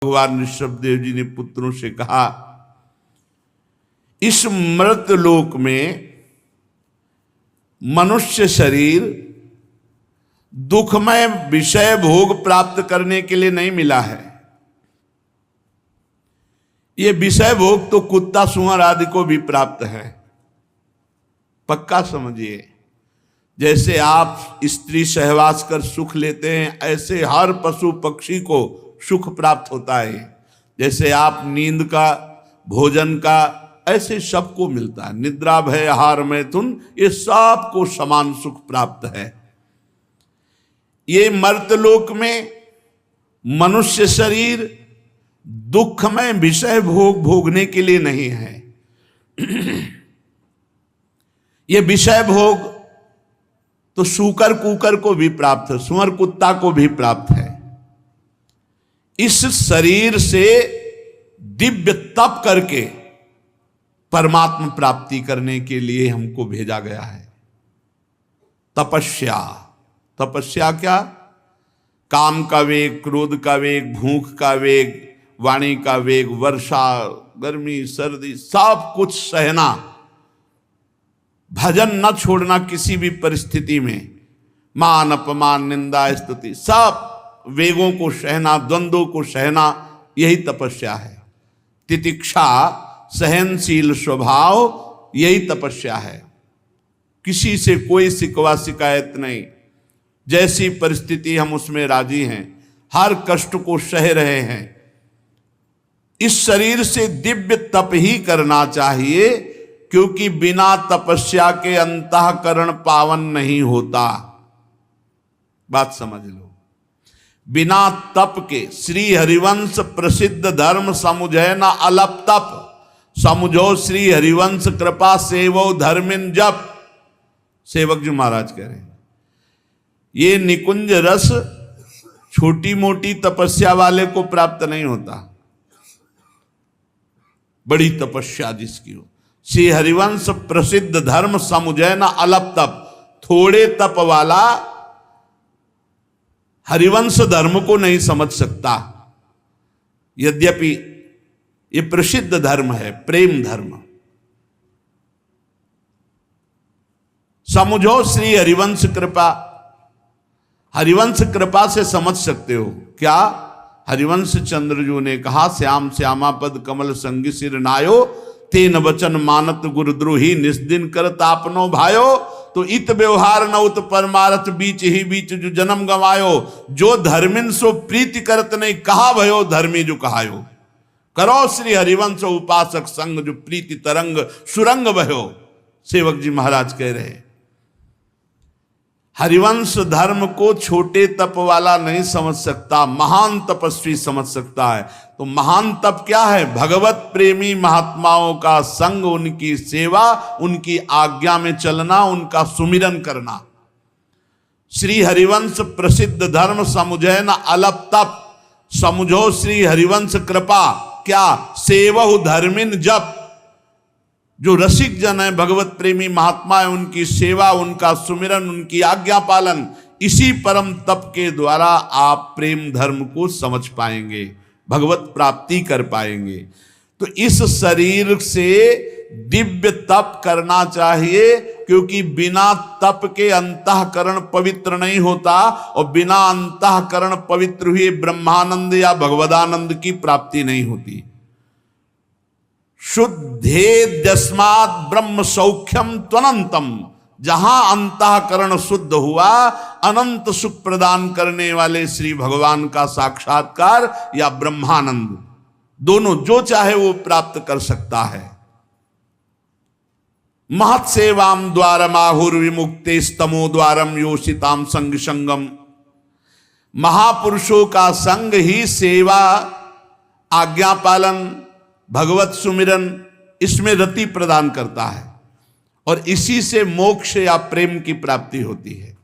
भगवान ऋषभदेव जी ने पुत्रों से कहा, इस मृत लोक में मनुष्य शरीर दुखमय विषय भोग प्राप्त करने के लिए नहीं मिला है। ये विषय भोग तो कुत्ता सुअर आदि को भी प्राप्त है, पक्का समझिए। जैसे आप स्त्री सहवास कर सुख लेते हैं, ऐसे हर पशु पक्षी को सुख प्राप्त होता है। जैसे आप नींद का, भोजन का, ऐसे सबको मिलता है। निद्रा भय आहार मैथुन, ये सबको समान सुख प्राप्त है। ये मर्तलोक में मनुष्य शरीर दुखमय विषय भोग भोगने के लिए नहीं है। ये विषय भोग तो सूकर कुकर को भी प्राप्त है, सुअर कुत्ता को भी प्राप्त है। इस शरीर से दिव्य तप करके परमात्मा प्राप्ति करने के लिए हमको भेजा गया है। तपस्या, तपस्या क्या? काम का वेग, क्रोध का वेग, भूख का वेग, वाणी का वेग, वर्षा, गर्मी, सर्दी, सब कुछ सहना, भजन न छोड़ना किसी भी परिस्थिति में, मान अपमान निंदा स्तुति, सब वेगों को सहना, द्वंद्वों को सहना, यही तपस्या है। तितिक्षा, सहनशील स्वभाव, यही तपस्या है। किसी से कोई शिकवा शिकायत नहीं, जैसी परिस्थिति हम उसमें राजी हैं, हर कष्ट को सह रहे हैं। इस शरीर से दिव्य तप ही करना चाहिए, क्योंकि बिना तपस्या के अंतःकरण पावन नहीं होता। बात समझ लो। बिना तप के श्री हरिवंश प्रसिद्ध धर्म समुझे न अलप तप, समुझो श्री हरिवंश कृपा सेवो धर्मिन जप। सेवक जी महाराज कह रहे हैं, ये निकुंज रस छोटी मोटी तपस्या वाले को प्राप्त नहीं होता, बड़ी तपस्या जिसकी हो। श्री हरिवंश प्रसिद्ध धर्म समुझे न अलप तप, थोड़े तप वाला हरिवंश धर्म को नहीं समझ सकता। यद्यपि ये प्रसिद्ध धर्म है, प्रेम धर्म। समझो श्री हरिवंश कृपा, हरिवंश कृपा से समझ सकते हो क्या? हरिवंश चंद्रजू ने कहा, श्याम श्यामा पद कमल संगी सिर नायो, तेन वचन मानत गुरुद्रोही निस्दिन कर तापनो भायो। तो इत व्यवहार न उत परमारथ बीच ही बीच जो जन्म गवायो, जो धर्मिन सो प्रीति करत नहीं, कहा भयो धर्मी जो कहायो। करो श्री हरिवंश उपासक संग, जो प्रीति तरंग सुरंग भयो। सेवक जी महाराज कह रहे, हरिवंश धर्म को छोटे तप वाला नहीं समझ सकता, महान तपस्वी समझ सकता है। तो महान तप क्या है? भगवत प्रेमी महात्माओं का संग, उनकी सेवा, उनकी आज्ञा में चलना, उनका सुमिरन करना। श्री हरिवंश प्रसिद्ध धर्म समुझे न अलप तप, समुझो श्री हरिवंश कृपा, क्या? सेवहु धर्मिन जप। जो रसिक जन है, भगवत प्रेमी महात्मा है, उनकी सेवा, उनका सुमिरन, उनकी आज्ञा पालन, इसी परम तप के द्वारा आप प्रेम धर्म को समझ पाएंगे, भगवत प्राप्ति कर पाएंगे। तो इस शरीर से दिव्य तप करना चाहिए, क्योंकि बिना तप के अंतःकरण पवित्र नहीं होता, और बिना अंतःकरण पवित्र हुए ब्रह्मानंद या भगवदानंद की प्राप्ति नहीं होती। शुद्धेद्यस्मात् ब्रह्म सौख्यम त्वनंतम, जहां अंतःकरण शुद्ध हुआ, अनंत सुख प्रदान करने वाले श्री भगवान का साक्षात्कार या ब्रह्मानंद, दोनों जो चाहे वो प्राप्त कर सकता है। महत सेवाम द्वारम आहुर विमुक्ते स्तमो द्वारम योषिताम संग संगम। महापुरुषों का संग ही सेवा, आज्ञा पालन, भगवत सुमिरन, इसमें रति प्रदान करता है, और इसी से मोक्ष या प्रेम की प्राप्ति होती है।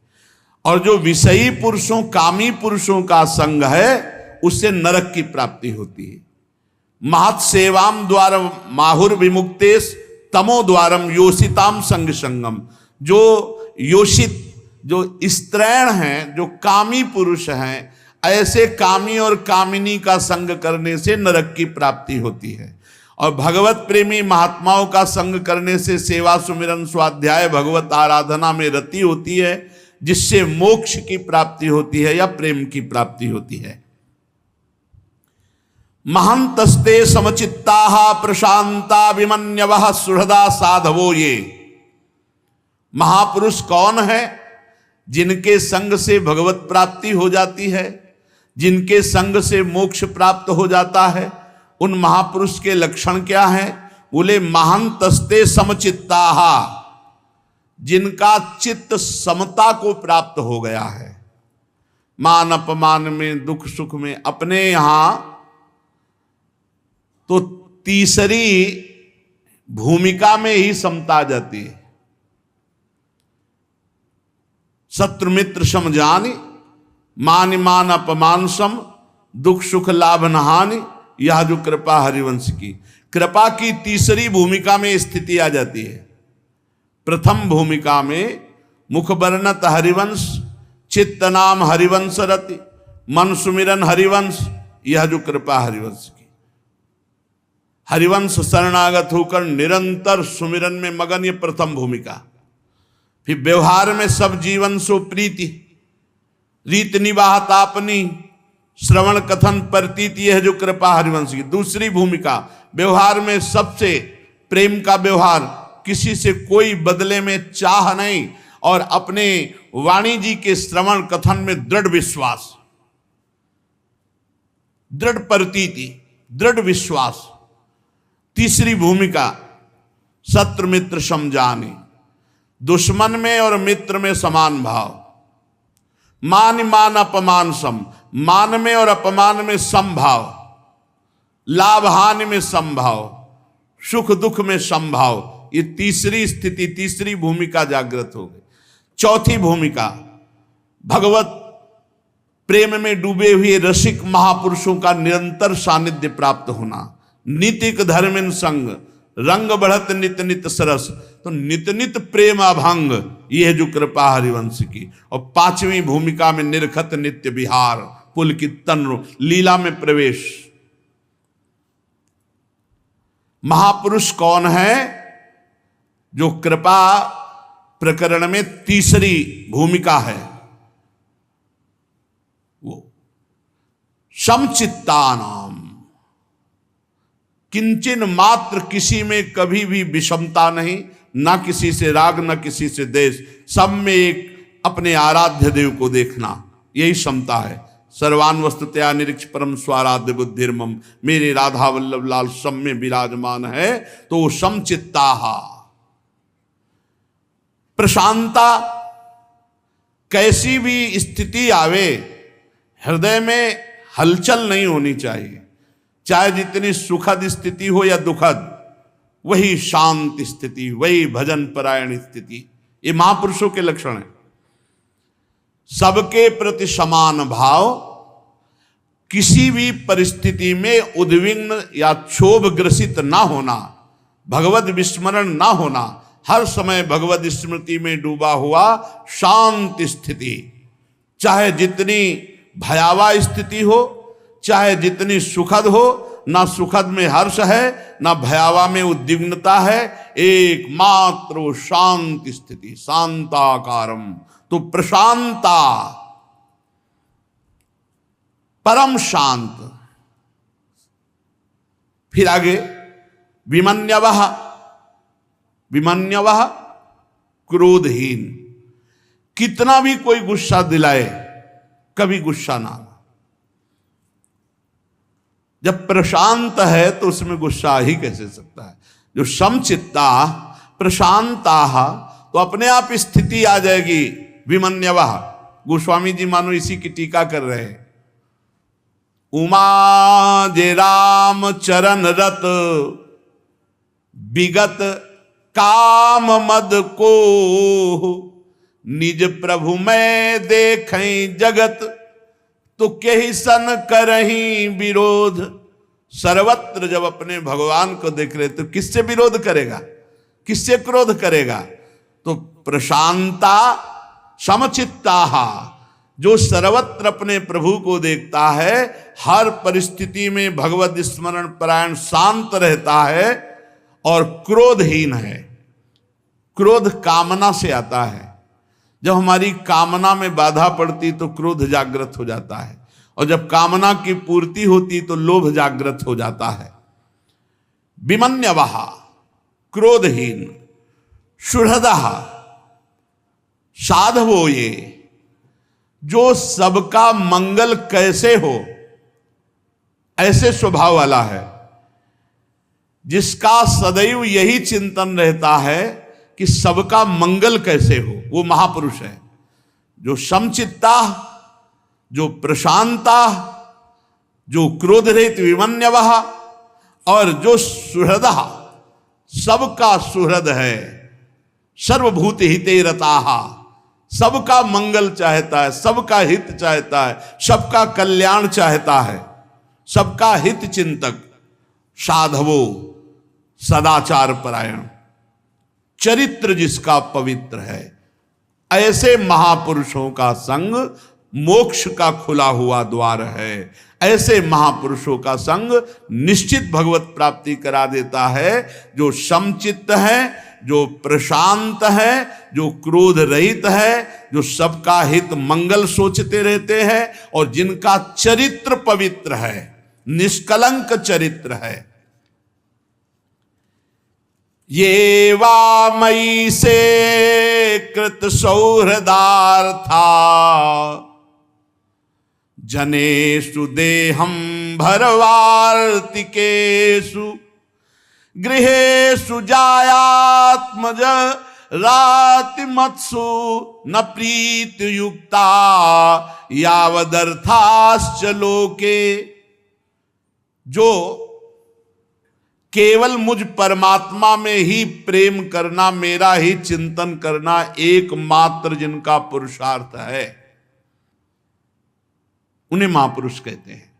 और जो विषयी पुरुषों, कामी पुरुषों का संग है, उससे नरक की प्राप्ति होती है। महत सेवाम द्वारम माहुर विमुक्तेश तमो द्वारम योषिताम संग संगम। जो योषित, जो स्त्रैण हैं, जो कामी पुरुष हैं, ऐसे कामी और कामिनी का संग करने से नरक की प्राप्ति होती है, और भगवत प्रेमी महात्माओं का संग करने से सेवा सुमिरन स्वाध्याय भगवत आराधना में रति होती है, जिससे मोक्ष की प्राप्ति होती है या प्रेम की प्राप्ति होती है। महंतस्ते समचित्ता प्रशांता विमन्यवः सुहृदा साधवो। ये महापुरुष कौन है? जिनके संग से भगवत प्राप्ति हो जाती है, जिनके संग से मोक्ष प्राप्त हो जाता है। उन महापुरुष के लक्षण क्या हैं? बोले महंतस्ते समचित्ता, जिनका चित्त समता को प्राप्त हो गया है। मान अपमान में, दुख सुख में, अपने यहां तो तीसरी भूमिका में ही समता आ जाती है। शत्रु मित्र सम जानि, मान मान अपमान सम, दुख सुख लाभ न हानि, यह जो कृपा हरिवंश की। कृपा की तीसरी भूमिका में स्थिति आ जाती है। प्रथम भूमिका में मुख वर्णत हरिवंश, चित्त नाम हरिवंश रति, मन सुमिरन हरिवंश, यह जो कृपा हरिवंश की। हरिवंश शरणागत होकर निरंतर सुमिरन में मगन, ये प्रथम भूमिका। फिर व्यवहार में सब जीवन सो प्रीति, रीत निवाह तापनी, श्रवण कथन प्रतीति, यह जो कृपा हरिवंश की। दूसरी भूमिका, व्यवहार में सबसे प्रेम का व्यवहार, किसी से कोई बदले में चाह नहीं, और अपने वाणी जी के श्रवण कथन में दृढ़ विश्वास, दृढ़ प्रतीति, दृढ़ विश्वास। तीसरी भूमिका, शत्रु मित्र समझाने, दुश्मन में और मित्र में समान भाव। मान मान अपमान सम, मान में और अपमान में समभाव, लाभ हानि में समभाव, सुख दुख में समभाव। ये तीसरी स्थिति, तीसरी भूमिका जागृत हो गई। चौथी भूमिका, भगवत प्रेम में डूबे हुए रसिक महापुरुषों का निरंतर सानिध्य प्राप्त होना। नितिक धर्मिन संग, रंग बढ़त नित नित सरस, तो नित नित प्रेम अभंग, यह जो कृपा हरिवंश की। और पांचवी भूमिका में निरखत नित्य विहार, पुलकित तन, लीला में प्रवेश। महापुरुष कौन है? जो कृपा प्रकरण में तीसरी भूमिका है, वो समचित्ता नाम, किंचन मात्र किसी में कभी भी विषमता नहीं, ना किसी से राग न किसी से द्वेष, सब में एक अपने आराध्य देव को देखना, यही समता है। सर्वान वस्तुतया निरीक्ष परम स्वाराध्य बुद्धिर्मम, मेरे राधा वल्लभ लाल सब में विराजमान है, तो वो समचित्ता। प्रशांता, कैसी भी स्थिति आवे हृदय में हलचल नहीं होनी चाहिए, चाहे जितनी सुखद स्थिति हो या दुखद, वही शांत स्थिति, वही भजन परायण स्थिति। ये महापुरुषों के लक्षण है। सबके प्रति समान भाव, किसी भी परिस्थिति में उद्विग्न या क्षोभ ग्रसित ना होना, भगवत विस्मरण ना होना, हर समय भगवत स्मृति में डूबा हुआ शांत स्थिति। चाहे जितनी भयावह स्थिति हो, चाहे जितनी सुखद हो, ना सुखद में हर्ष है, ना भयावह में उद्विग्नता है, एकमात्र वो शांत स्थिति, शांताकारम। तो प्रशांता, परम शांत। फिर आगे विमन्यवः, विमन्यवः क्रोधहीन, कितना भी कोई गुस्सा दिलाए कभी गुस्सा ना। जब प्रशांत है तो उसमें गुस्सा आ ही कैसे सकता है। जो समचित्ता प्रशांता, तो अपने आप स्थिति आ जाएगी। विमन्यवः, गोस्वामी जी मानो इसी की टीका कर रहे हैं। उमा जे राम चरण रत, विगत काम मद को, निज प्रभु मैं देखें जगत, तो केहि सन करही विरोध। सर्वत्र जब अपने भगवान को देख रहे तो किससे विरोध करेगा, किससे क्रोध करेगा? तो प्रशांता समचित्ता, जो सर्वत्र अपने प्रभु को देखता है, हर परिस्थिति में भगवत स्मरण परायण शांत रहता है और क्रोधहीन है। क्रोध कामना से आता है। जब हमारी कामना में बाधा पड़ती तो क्रोध जागृत हो जाता है, और जब कामना की पूर्ति होती तो लोभ जागृत हो जाता है। विमन्यवः क्रोधहीन, सुहृदः साधवो, ये जो सबका मंगल कैसे हो ऐसे स्वभाव वाला है, जिसका सदैव यही चिंतन रहता है कि सबका मंगल कैसे हो, वो महापुरुष है। जो समचित्ता, जो प्रशांता, जो क्रोध रहित विमन्यवः, और जो सुहृदः, सबका सुहृद है, सर्वभूत हिते रताः, सबका मंगल चाहता है, सबका हित चाहता है, सबका कल्याण चाहता है, सबका हित चिंतक, साधवो सदाचार परायण, चरित्र जिसका पवित्र है, ऐसे महापुरुषों का संग मोक्ष का खुला हुआ द्वार है। ऐसे महापुरुषों का संग निश्चित भगवत प्राप्ति करा देता है। जो समचित्त है, जो प्रशांत है, जो क्रोध रहित है, जो सबका हित मंगल सोचते रहते हैं, और जिनका चरित्र पवित्र है, निष्कलंक चरित्र है। ये वा मयि से कृत सौहृदार्था, जनेषु देहं भरवार्तिकेषु, गृहेषु जायात्मज रातिमत्सु, न प्रीतियुक्ता यावदर्थाश्च लोके। जो केवल मुझ परमात्मा में ही प्रेम करना, मेरा ही चिंतन करना एकमात्र जिनका पुरुषार्थ है, उन्हें महापुरुष कहते हैं।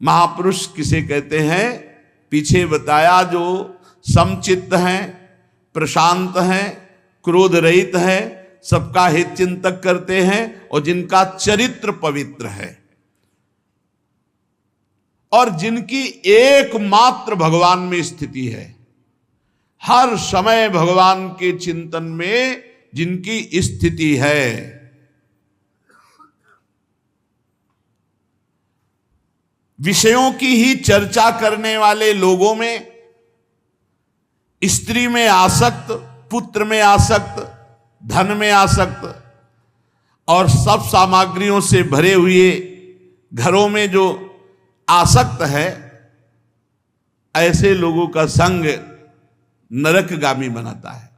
महापुरुष किसे कहते हैं? पीछे बताया, जो समचित्त हैं, प्रशांत हैं, क्रोध रहित हैं, सबका हित चिंतक करते हैं, और जिनका चरित्र पवित्र है, और जिनकी एकमात्र भगवान में स्थिति है। हर समय भगवान के चिंतन में जिनकी स्थिति है। विषयों की ही चर्चा करने वाले लोगों में, स्त्री में आसक्त, पुत्र में आसक्त, धन में आसक्त, और सब सामग्रियों से भरे हुए घरों में जो आसक्त है, ऐसे लोगों का संग नरकगामी बनाता है।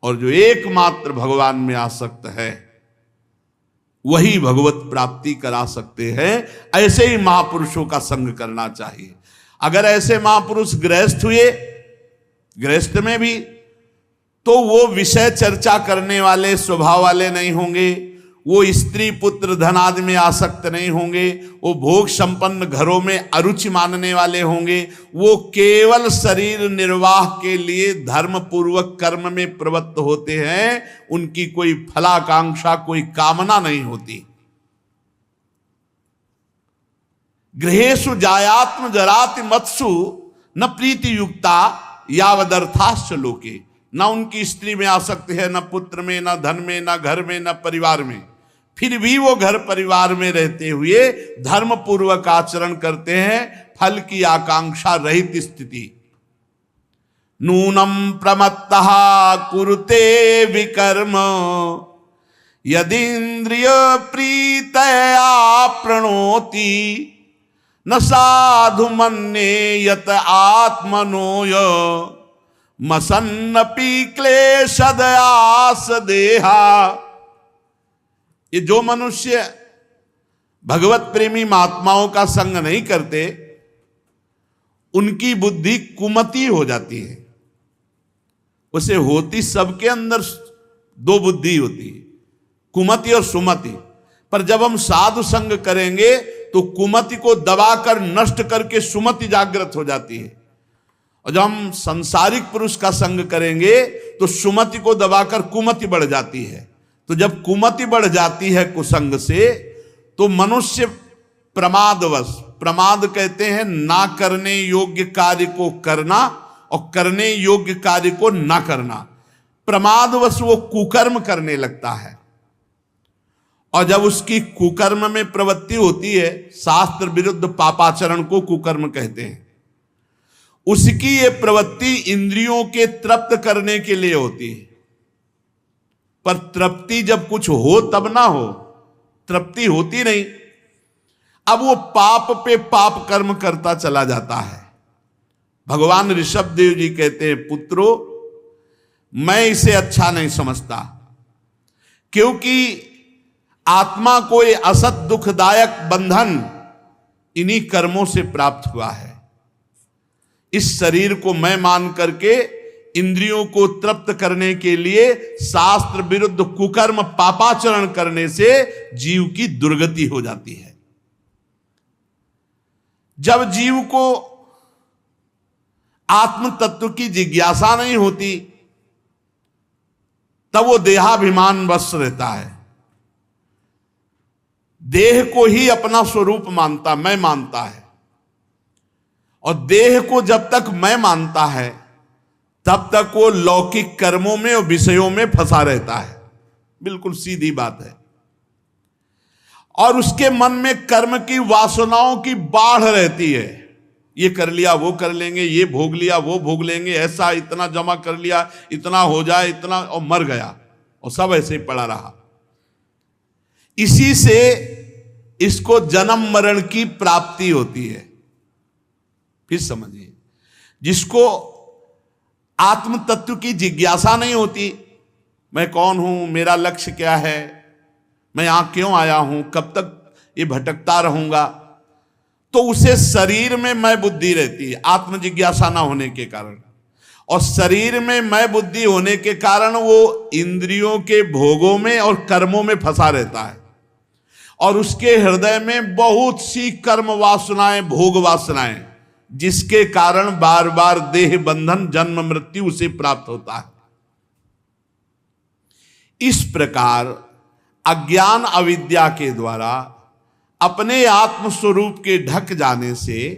और जो एकमात्र भगवान में आसक्त है, वही भगवत प्राप्ति करा सकते हैं। ऐसे ही महापुरुषों का संग करना चाहिए। अगर ऐसे महापुरुष गृहस्थ हुए, गृहस्थ में भी, तो वो विषय चर्चा करने वाले स्वभाव वाले नहीं होंगे, वो स्त्री पुत्र धन आदि में आसक्त नहीं होंगे, वो भोग संपन्न घरों में अरुचि मानने वाले होंगे, वो केवल शरीर निर्वाह के लिए धर्म पूर्वक कर्म में प्रवृत्त होते हैं, उनकी कोई फलाकांक्षा, कोई कामना नहीं होती। गृहेषु जायात्म जराति मत्सु न प्रीति युक्ता यावदर्थाश्च लोके। न उनकी स्त्री में आसक्ति है, न पुत्र में, न धन में, न घर में, न परिवार में। फिर भी वो घर परिवार में रहते हुए धर्म पूर्वक आचरण करते हैं, फल की आकांक्षा रहित स्थिति। नूनम प्रमत्तः कुरुते विकर्म, यदीन्द्रिय प्रीतया प्रणोति, न साधु मन्ये यत आत्मनोय, मसन्नपि क्लेशदयास देहा। ये जो मनुष्य भगवत प्रेमी महात्माओं का संग नहीं करते, उनकी बुद्धि कुमति हो जाती है। उसे होती, सबके अंदर दो बुद्धि होती है, कुमति और सुमति। पर जब हम साधु संग करेंगे तो कुमति को दबाकर नष्ट करके सुमति जागृत हो जाती है, और जब हम संसारिक पुरुष का संग करेंगे तो सुमति को दबाकर कुमति बढ़ जाती है। तो जब कुमति बढ़ जाती है कुसंग से, तो मनुष्य प्रमादवश, प्रमाद कहते हैं ना करने योग्य कार्य को करना और करने योग्य कार्य को ना करना, प्रमादवश वो कुकर्म करने लगता है। और जब उसकी कुकर्म में प्रवृत्ति होती है, शास्त्र विरुद्ध पापाचरण को कुकर्म कहते हैं, उसकी ये प्रवृत्ति इंद्रियों के तृप्त करने के लिए होती है। पर तृप्ति जब कुछ हो तब ना हो, तृप्ति होती नहीं। अब वो पाप पे पाप कर्म करता चला जाता है। भगवान ऋषभ देव जी कहते हैं, पुत्रो मैं इसे अच्छा नहीं समझता, क्योंकि आत्मा को ये असत दुखदायक बंधन इन्हीं कर्मों से प्राप्त हुआ है। इस शरीर को मैं मान करके इंद्रियों को तृप्त करने के लिए शास्त्र विरुद्ध कुकर्म पापाचरण करने से जीव की दुर्गति हो जाती है। जब जीव को आत्म तत्व की जिज्ञासा नहीं होती, तब वो देहाभिमान वश रहता है, देह को ही अपना स्वरूप मानता, मैं मानता है। और देह को जब तक मैं मानता है, तब तक वो लौकिक कर्मों में और विषयों में फंसा रहता है। बिल्कुल सीधी बात है। और उसके मन में कर्म की वासनाओं की बाढ़ रहती है। ये कर लिया वो कर लेंगे, ये भोग लिया वो भोग लेंगे, ऐसा इतना जमा कर लिया, इतना हो जाए, इतना, और मर गया, और सब ऐसे ही पड़ा रहा। इसी से इसको जन्म मरण की प्राप्ति होती है। फिर समझिए, जिसको आत्म तत्व की जिज्ञासा नहीं होती, मैं कौन हूं, मेरा लक्ष्य क्या है, मैं यहां क्यों आया हूं, कब तक ये भटकता रहूंगा, तो उसे शरीर में मैं बुद्धि रहती है, आत्म जिज्ञासा ना होने के कारण। और शरीर में मैं बुद्धि होने के कारण वो इंद्रियों के भोगों में और कर्मों में फंसा रहता है। और उसके हृदय में बहुत सी कर्म वासनाएं, भोग वासनाएं, जिसके कारण बार बार देह बंधन, जन्म मृत्यु उसे प्राप्त होता है। इस प्रकार अज्ञान अविद्या के द्वारा अपने आत्म स्वरूप के ढक जाने से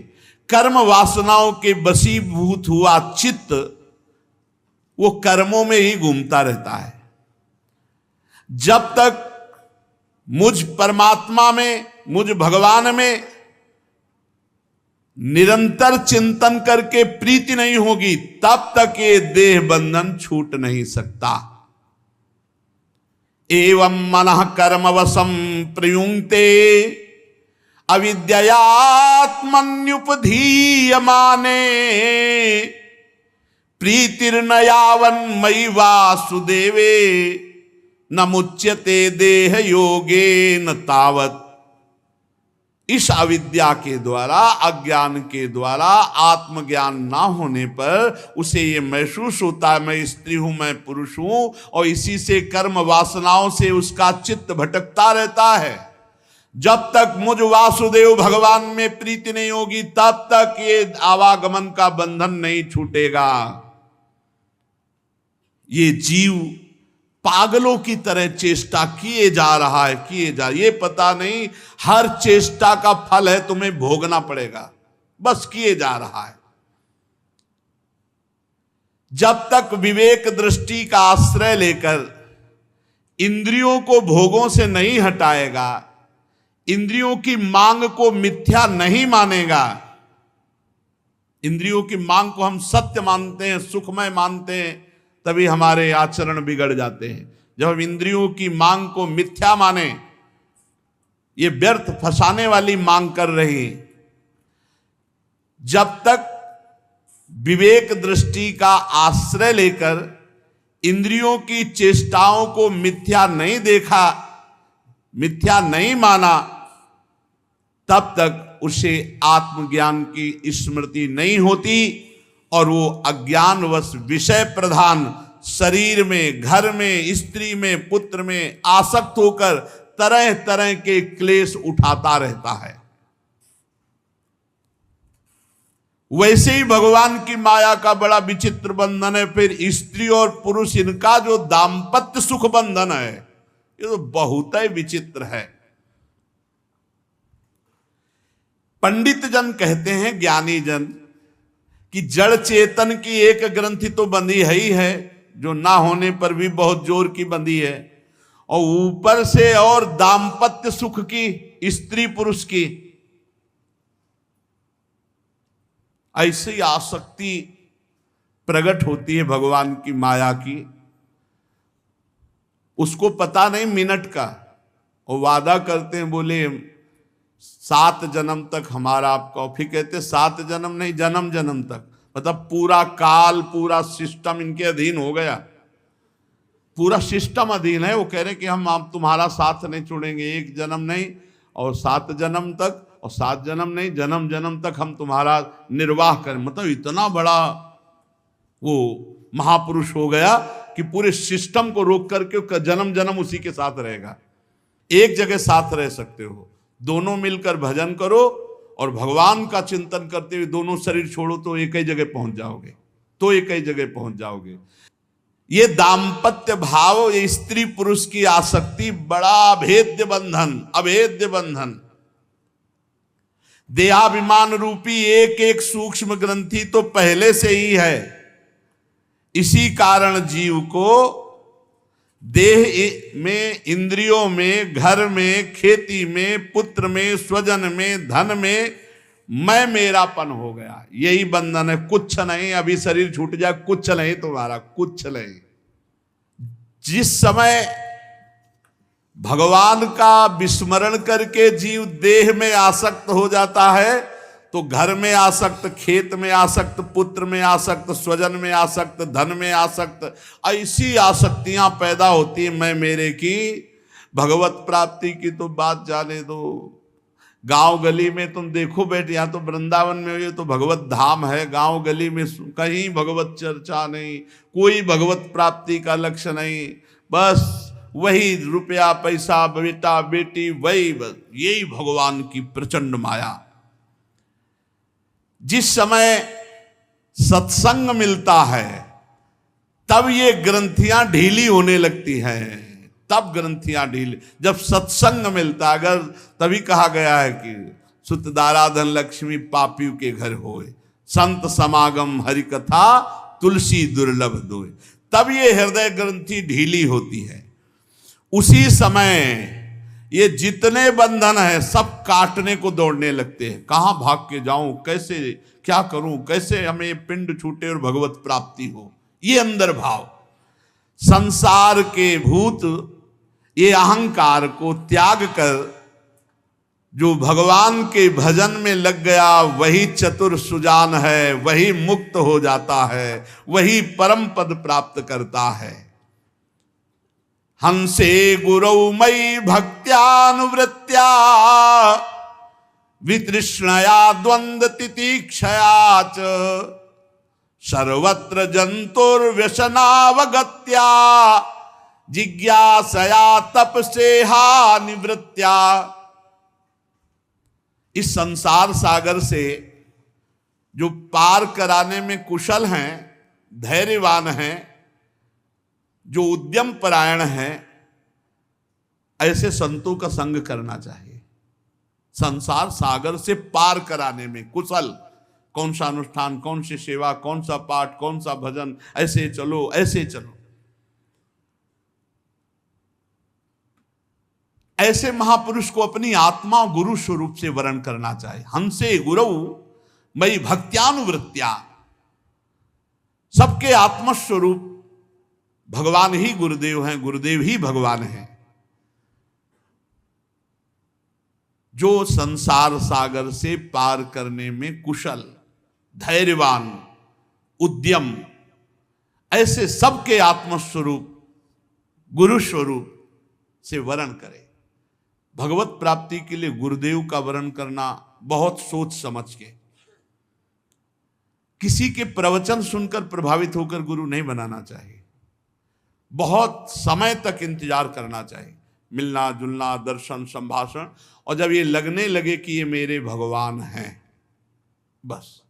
कर्म वासनाओं के वशीभूत हुआ चित्त वो कर्मों में ही घूमता रहता है। जब तक मुझ परमात्मा में, मुझ भगवान में निरंतर चिंतन करके प्रीति नहीं होगी, तब तक ये देह बंधन छूट नहीं सकता। एवं मनः कर्मवशं प्रयुंक्ते अविद्यात्मन्युपधीयमाने प्रीतिर्नयावन्मयि वासुदेवे न मुच्यते देह योगे न तावत। इस अविद्या के द्वारा, अज्ञान के द्वारा, आत्मज्ञान ना होने पर उसे ये महसूस होता है मैं स्त्री हूं, मैं पुरुष हूं, और इसी से कर्म वासनाओं से उसका चित्त भटकता रहता है। जब तक मुझ वासुदेव भगवान में प्रीति नहीं होगी, तब तक ये आवागमन का बंधन नहीं छूटेगा। ये जीव पागलों की तरह चेष्टा किए जा रहा है, ये पता नहीं हर चेष्टा का फल है तुम्हें भोगना पड़ेगा, बस किए जा रहा है। जब तक विवेक दृष्टि का आश्रय लेकर इंद्रियों को भोगों से नहीं हटाएगा, इंद्रियों की मांग को मिथ्या नहीं मानेगा, इंद्रियों की मांग को हम सत्य मानते हैं, सुखमय मानते हैं, तभी हमारे आचरण बिगड़ जाते हैं। जब हम इंद्रियों की मांग को मिथ्या माने, ये व्यर्थ फंसाने वाली मांग कर रही, जब तक विवेक दृष्टि का आश्रय लेकर इंद्रियों की चेष्टाओं को मिथ्या नहीं देखा, मिथ्या नहीं माना, तब तक उसे आत्मज्ञान की स्मृति नहीं होती और वो अज्ञानवश विषय प्रधान शरीर में, घर में, स्त्री में, पुत्र में आसक्त होकर तरह तरह के क्लेश उठाता रहता है। वैसे ही भगवान की माया का बड़ा विचित्र बंधन है। फिर स्त्री और पुरुष, इनका जो दाम्पत्य सुख बंधन है, ये तो बहुत ही विचित्र है। पंडित जन कहते हैं, ज्ञानी जन, कि जड़ चेतन की एक ग्रंथि तो बंधी है जो ना होने पर भी बहुत जोर की बंधी है, और ऊपर से और दाम्पत्य सुख की, स्त्री पुरुष की ऐसी आसक्ति प्रकट होती है भगवान की माया की, उसको पता नहीं मिनट का। और वादा करते हैं, बोले 7 जन्म तक हमारा आपका, फिर कहते 7 जन्म नहीं, जन्म जन्म तक, मतलब पूरा काल, पूरा सिस्टम इनके अधीन हो गया, पूरा सिस्टम अधीन है। वो कह रहे कि हम आप तुम्हारा साथ नहीं छोड़ेंगे, 1 जन्म नहीं और 7 जन्म तक, और 7 जन्म नहीं, जन्म जन्म तक हम तुम्हारा निर्वाह करें। मतलब इतना बड़ा वो महापुरुष हो गया कि पूरे सिस्टम को रोक करके जन्म जन्म उसी के साथ रहेगा। एक जगह साथ रह सकते हो, दोनों मिलकर भजन करो और भगवान का चिंतन करते हुए दोनों शरीर छोड़ो तो एक ही जगह पहुंच जाओगे, तो एक ही जगह पहुंच जाओगे। ये दाम्पत्य भाव, ये स्त्री पुरुष की आसक्ति बड़ा अभेद्य बंधन, अभेद्य बंधन। देहाभिमान रूपी एक एक सूक्ष्म ग्रंथि तो पहले से ही है। इसी कारण जीव को देह में, इंद्रियों में, घर में, खेती में, पुत्र में, स्वजन में, धन में मैं मेरापन हो गया। यही बंधन है, कुछ नहीं। अभी शरीर छूट जाए, कुछ नहीं तुम्हारा, कुछ नहीं। जिस समय भगवान का विस्मरण करके जीव देह में आसक्त हो जाता है, तो घर में आसक्त, खेत में आसक्त, पुत्र में आसक्त, स्वजन में आसक्त, धन में आसक्त, ऐसी आसक्तियां पैदा होती है मैं मेरे की। भगवत प्राप्ति की तो बात जाने दो। गांव गली में तुम देखो बैठे, यहाँ तो वृंदावन में ये तो भगवत धाम है, गांव गली में कहीं भगवत चर्चा नहीं, कोई भगवत प्राप्ति का लक्ष्य नहीं, बस वही रुपया पैसा, बेटा बेटी, वही बस, यही भगवान की प्रचंड माया। जिस समय सत्संग मिलता है तब ये ग्रंथियां ढीली होने लगती हैं, तब ग्रंथियां ढीली, जब सत्संग मिलता। अगर तभी कहा गया है कि सुत दाराधन लक्ष्मी पापियों के घर होए, संत समागम हरि कथा तुलसी दुर्लभ दोए, तब ये हृदय ग्रंथि ढीली होती है। उसी समय ये जितने बंधन है सब काटने को दौड़ने लगते हैं। कहां भाग के जाऊं, कैसे क्या करूं, कैसे हमें पिंड छूटे और भगवत प्राप्ति हो, ये अंदर भाव। संसार के भूत ये अहंकार को त्याग कर जो भगवान के भजन में लग गया, वही चतुर सुजान है, वही मुक्त हो जाता है, वही परम पद प्राप्त करता है। हंसे गुरौ मयि भक्त्यानुवृत्त्या वितृष्णया द्वंद्व तितिक्षया च सर्वत्र जंतुर्व्यसनावगत्या जिज्ञासया तपसेहा निवृत्त्या। इस संसार सागर से जो पार कराने में कुशल हैं, धैर्यवान हैं, जो उद्यम परायण हैं, ऐसे संतों का संग करना चाहिए। संसार सागर से पार कराने में कुशल, कौन सा अनुष्ठान, कौन सी सेवा, कौन सा पाठ, कौन सा भजन, ऐसे चलो ऐसे चलो। ऐसे महापुरुष को अपनी आत्मा गुरु स्वरूप से वर्ण करना चाहिए। हंसे गुरु मयि भक्त्यानुवृत्त्या, सबके आत्मस्वरूप भगवान ही गुरुदेव हैं, गुरुदेव ही भगवान हैं। जो संसार सागर से पार करने में कुशल, धैर्यवान, उद्यम, ऐसे सबके आत्मस्वरूप गुरु स्वरूप से वर्ण करे। भगवत प्राप्ति के लिए गुरुदेव का वर्ण करना बहुत सोच समझ के, किसी के प्रवचन सुनकर प्रभावित होकर गुरु नहीं बनाना चाहिए। बहुत समय तक इंतजार करना चाहिए, मिलना जुलना, दर्शन, संभाषण, और जब ये लगने लगे कि ये मेरे भगवान हैं, बस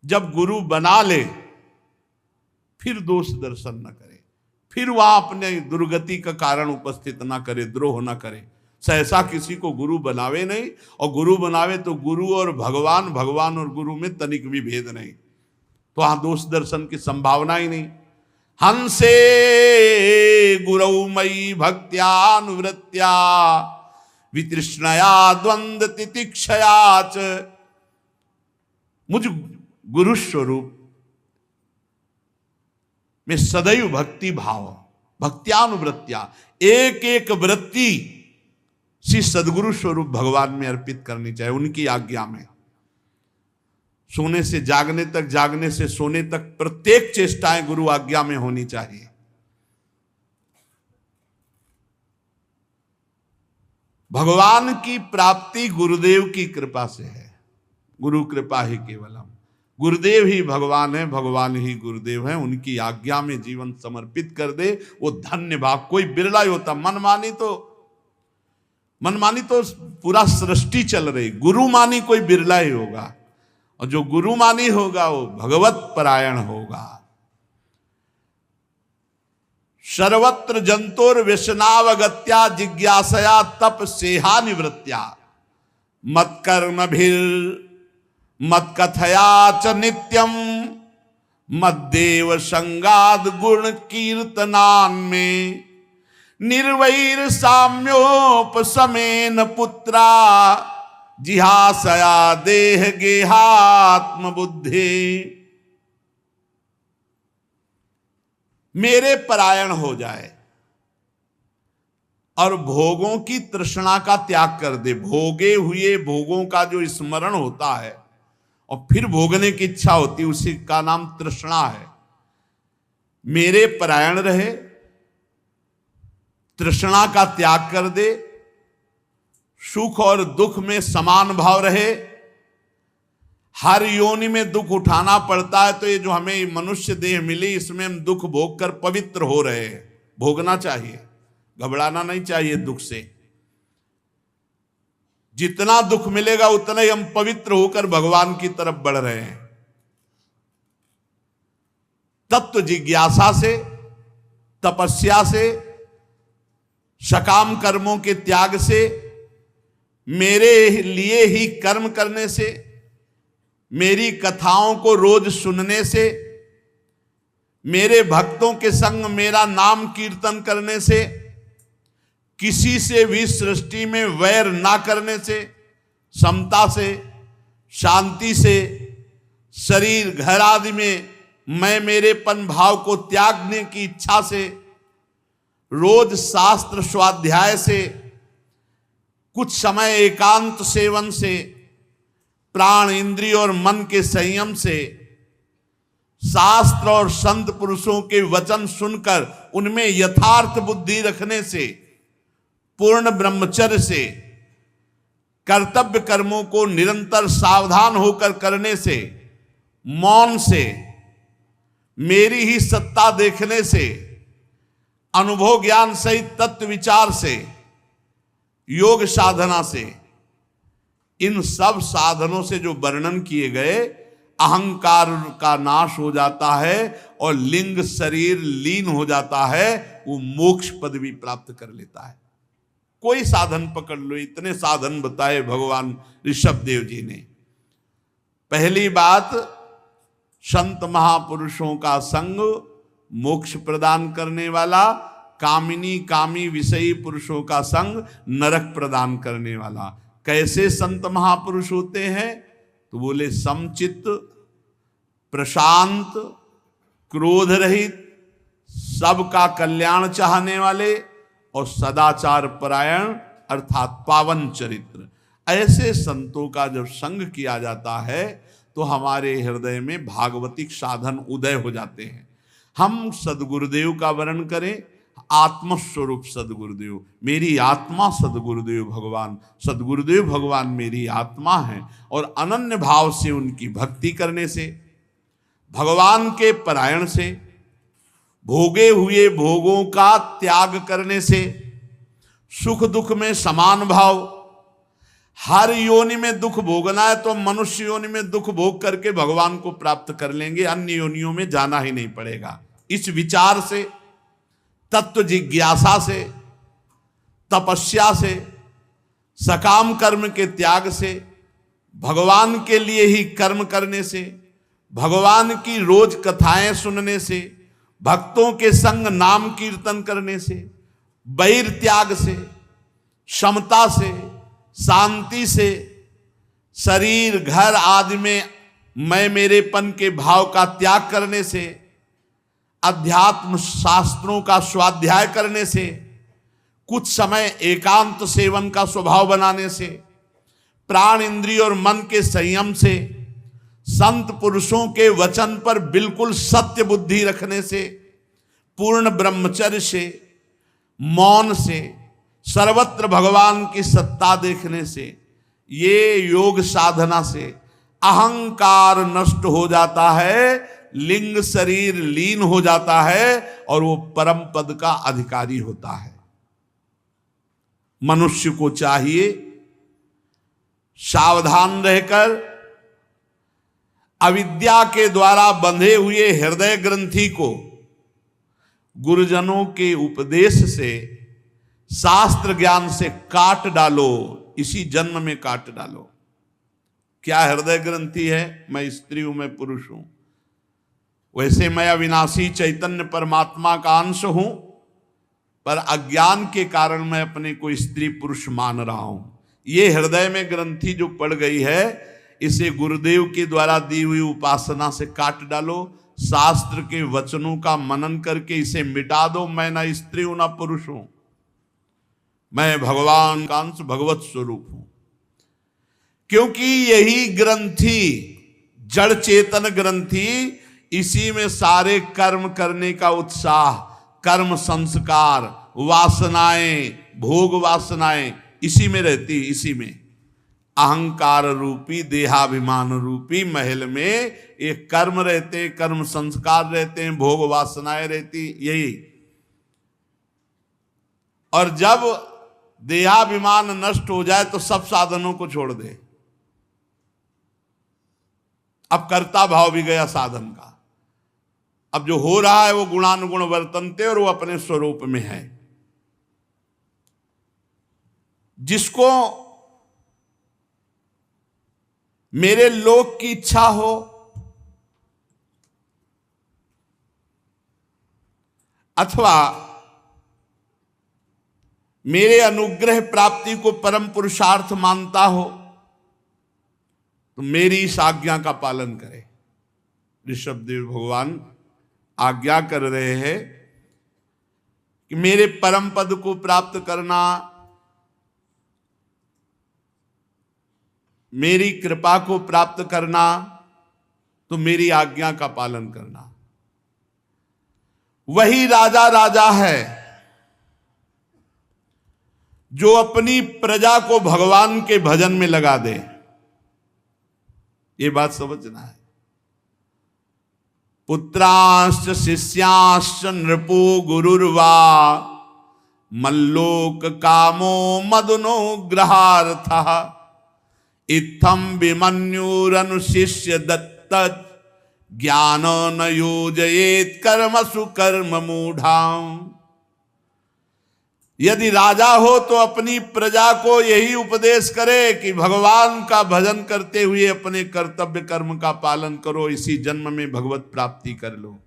जब गुरु बना ले फिर दोष दर्शन न करे, फिर वह अपने दुर्गति का कारण उपस्थित ना करे, द्रोह ना करे। सहसा किसी को गुरु बनावे नहीं, और गुरु बनावे तो गुरु और भगवान, भगवान और गुरु में तनिक भी भेद नहीं, तो वहां दोष दर्शन की संभावना ही नहीं। हंसे गुरौ मयि भक्त्यानुवृत्त्या वितृष्णया द्वंद्व तितिक्षया च। मुझ गुरु स्वरूप में सदैव भक्ति भाव, भक्त्यानुवृत्त्या, एक एक वृत्ति श्री सदगुरु स्वरूप भगवान में अर्पित करनी चाहिए, उनकी आज्ञा में। सोने से जागने तक, जागने से सोने तक प्रत्येक चेष्टाएं गुरु आज्ञा में होनी चाहिए। भगवान की प्राप्ति गुरुदेव की कृपा से है। गुरु कृपा ही केवलम। गुरुदेव ही भगवान है, भगवान ही गुरुदेव है। उनकी आज्ञा में जीवन समर्पित कर दे वो धन्य भाग। कोई बिरला ही होता। मनमानी तो पूरा सृष्टि चल रही, गुरुमानी कोई बिरला ही होगा, और जो गुरुमानी होगा वो भगवत परायण होगा। सर्वत्र जंतुर व्यसनावगत्या जिज्ञासया तप सेहा निवृत्त्या मत कर्म भीर मत कथया च नित्यम मद्देव संगाद गुण कीर्तनान में निर्वैर साम्योपसमेन पुत्रा जिहासया देह गेहात्म बुद्धि। मेरे परायण हो जाए और भोगों की तृष्णा का त्याग कर दे। भोगे हुए भोगों का जो स्मरण होता है और फिर भोगने की इच्छा होती है, उसी का नाम तृष्णा है। मेरे परायण रहे, तृष्णा का त्याग कर दे, सुख और दुख में समान भाव रहे। हर योनि में दुख उठाना पड़ता है, तो ये जो हमें मनुष्य देह मिली इसमें हम दुख भोग कर पवित्र हो रहे हैं। भोगना चाहिए, घबराना नहीं चाहिए दुख से। जितना दुख मिलेगा उतना ही हम पवित्र होकर भगवान की तरफ बढ़ रहे हैं। तत्व जिज्ञासा से, तपस्या से, सकाम कर्मों के त्याग से, मेरे लिए ही कर्म करने से, मेरी कथाओं को रोज सुनने से, मेरे भक्तों के संग मेरा नाम कीर्तन करने से, किसी से भी सृष्टि में वैर ना करने से, समता से, शांति से, शरीर घर आदि में मैं मेरेपन भाव को त्यागने की इच्छा से, रोज शास्त्र स्वाध्याय से, कुछ समय एकांत सेवन से, प्राण इंद्रिय और मन के संयम से, शास्त्र और संत पुरुषों के वचन सुनकर उनमें यथार्थ बुद्धि रखने से, पूर्ण ब्रह्मचर्य से, कर्तव्य कर्मों को निरंतर सावधान होकर करने से, मौन से, मेरी ही सत्ता देखने से, अनुभव ज्ञान सहित तत्व विचार से, योग साधना से, इन सब साधनों से जो वर्णन किए गए, अहंकार का नाश हो जाता है और लिंग शरीर लीन हो जाता है। वो मोक्ष पदवी प्राप्त कर लेता है। कोई साधन पकड़ लो, इतने साधन बताए भगवान ऋषभ देव जी ने। पहली बात, संत महापुरुषों का संग मोक्ष प्रदान करने वाला, कामिनी कामी विषयी पुरुषों का संग नरक प्रदान करने वाला। कैसे संत महापुरुष होते हैं? तो बोले समचित्त, प्रशांत, क्रोध रहित, सबका कल्याण चाहने वाले और सदाचार परायण अर्थात पावन चरित्र। ऐसे संतों का जब संग किया जाता है तो हमारे हृदय में भागवतिक साधन उदय हो जाते हैं। हम सदगुरुदेव का वर्णन करें, आत्मस्वरूप सदगुरुदेव, मेरी आत्मा सदगुरुदेव भगवान, सदगुरुदेव भगवान मेरी आत्मा है। और अनन्य भाव से उनकी भक्ति करने से, भगवान के परायण से, भोगे हुए भोगों का त्याग करने से, सुख दुख में समान भाव। हर योनि में दुख भोगना है तो मनुष्य योनि में दुख भोग करके भगवान को प्राप्त कर लेंगे, अन्य योनियों में जाना ही नहीं पड़ेगा। इस विचार से तत्व जिज्ञासा से, तपस्या से, सकाम कर्म के त्याग से, भगवान के लिए ही कर्म करने से, भगवान की रोज कथाएं सुनने से, भक्तों के संग नाम कीर्तन करने से, बैर त्याग से, समता से, शांति से, शरीर घर आदि में मैं मेरेपन के भाव का त्याग करने से, अध्यात्म शास्त्रों का स्वाध्याय करने से, कुछ समय एकांत सेवन का स्वभाव बनाने से, प्राण इंद्रिय और मन के संयम से, संत पुरुषों के वचन पर बिल्कुल सत्य बुद्धि रखने से, पूर्ण ब्रह्मचर्य से, मौन से, सर्वत्र भगवान की सत्ता देखने से, ये योग साधना से अहंकार नष्ट हो जाता है, लिंग शरीर लीन हो जाता है और वो परम पद का अधिकारी होता है। मनुष्य को चाहिए सावधान रहकर अविद्या के द्वारा बंधे हुए हृदय ग्रंथि को गुरुजनों के उपदेश से, शास्त्र ज्ञान से काट डालो, इसी जन्म में काट डालो। क्या हृदय ग्रंथि है? मैं स्त्री हूं, मैं पुरुष हूं। वैसे मैं अविनाशी चैतन्य परमात्मा का अंश हूं, पर अज्ञान के कारण मैं अपने को स्त्री पुरुष मान रहा हूं। ये हृदय में ग्रंथि जो पड़ गई है, इसे गुरुदेव के द्वारा दी हुई उपासना से काट डालो, शास्त्र के वचनों का मनन करके इसे मिटा दो। मैं ना स्त्री हूं ना पुरुष हूं, मैं भगवान का अंश, भगवत स्वरूप हूं। क्योंकि यही ग्रंथि, जड़ चेतन ग्रंथि, इसी में सारे कर्म करने का उत्साह, कर्म संस्कार, वासनाएं, भोग वासनाएं इसी में रहती, इसी में अहंकार रूपी, देहाभिमान रूपी महल में एक कर्म रहते, कर्म संस्कार रहते हैं, भोग वासनाएं रहती, यही। और जब देहाभिमान नष्ट हो जाए तो सब साधनों को छोड़ दे। अब कर्ता भाव भी गया साधन का। अब जो हो रहा है वो गुणानुगुण वर्तनते और वो अपने स्वरूप में है। जिसको मेरे लोक की इच्छा हो, अथवा मेरे अनुग्रह प्राप्ति को परम पुरुषार्थ मानता हो, तो मेरी इस आज्ञा का पालन करे। ऋषभदेव भगवान आज्ञा कर रहे हैं कि मेरे परम पद को प्राप्त करना, मेरी कृपा को प्राप्त करना, तो मेरी आज्ञा का पालन करना। वही राजा राजा है जो अपनी प्रजा को भगवान के भजन में लगा दे। ये बात समझना है। पुत्रांश्च शिष्यांश्च नृपो गुरुर्वा मल्लोक कामो मदनो ग्रहार्थः इत्थं विमन्युरनुशिष्य दत्त ज्ञान न योजयेत् कर्मसु कर्म मूढ़ाम्। यदि राजा हो तो अपनी प्रजा को यही उपदेश करे कि भगवान का भजन करते हुए अपने कर्तव्य कर्म का पालन करो, इसी जन्म में भगवत प्राप्ति कर लो।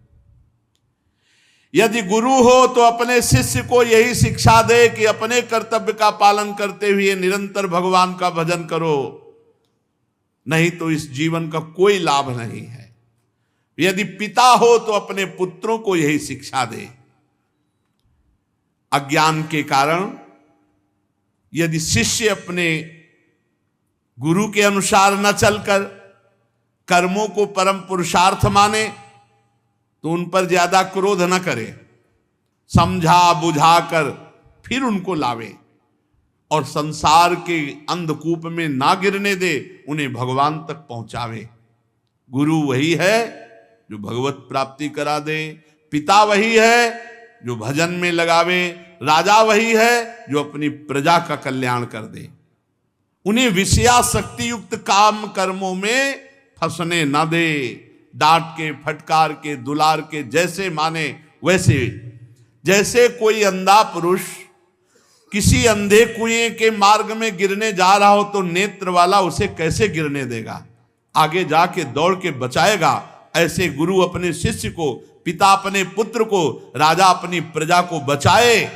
यदि गुरु हो तो अपने शिष्य को यही शिक्षा दे कि अपने कर्तव्य का पालन करते हुए निरंतर भगवान का भजन करो, नहीं तो इस जीवन का कोई लाभ नहीं है। यदि पिता हो तो अपने पुत्रों को यही शिक्षा दे। अज्ञान के कारण यदि शिष्य अपने गुरु के अनुसार न चलकर कर्मों को परम पुरुषार्थ माने, तो उन पर ज्यादा क्रोध न करे, समझा बुझाकर फिर उनको लावे और संसार के अंधकूप में ना गिरने दे, उन्हें भगवान तक पहुंचावे। गुरु वही है जो भगवत प्राप्ति करा दे, पिता वही है जो भजन में लगावे, राजा वही है जो अपनी प्रजा का कल्याण कर दे। उन्हें विषयासक्ति युक्त काम कर्मों में फंसने न दे। डांट के, फटकार के, दुलार के, जैसे माने वैसे। जैसे कोई अंधा पुरुष किसी अंधे कुएं के मार्ग में गिरने जा रहा हो तो नेत्र वाला उसे कैसे गिरने देगा, आगे जाके दौड़ के बचाएगा। ऐसे गुरु अपने शिष्य को, पिता अपने पुत्र को, राजा अपनी प्रजा को बचाए,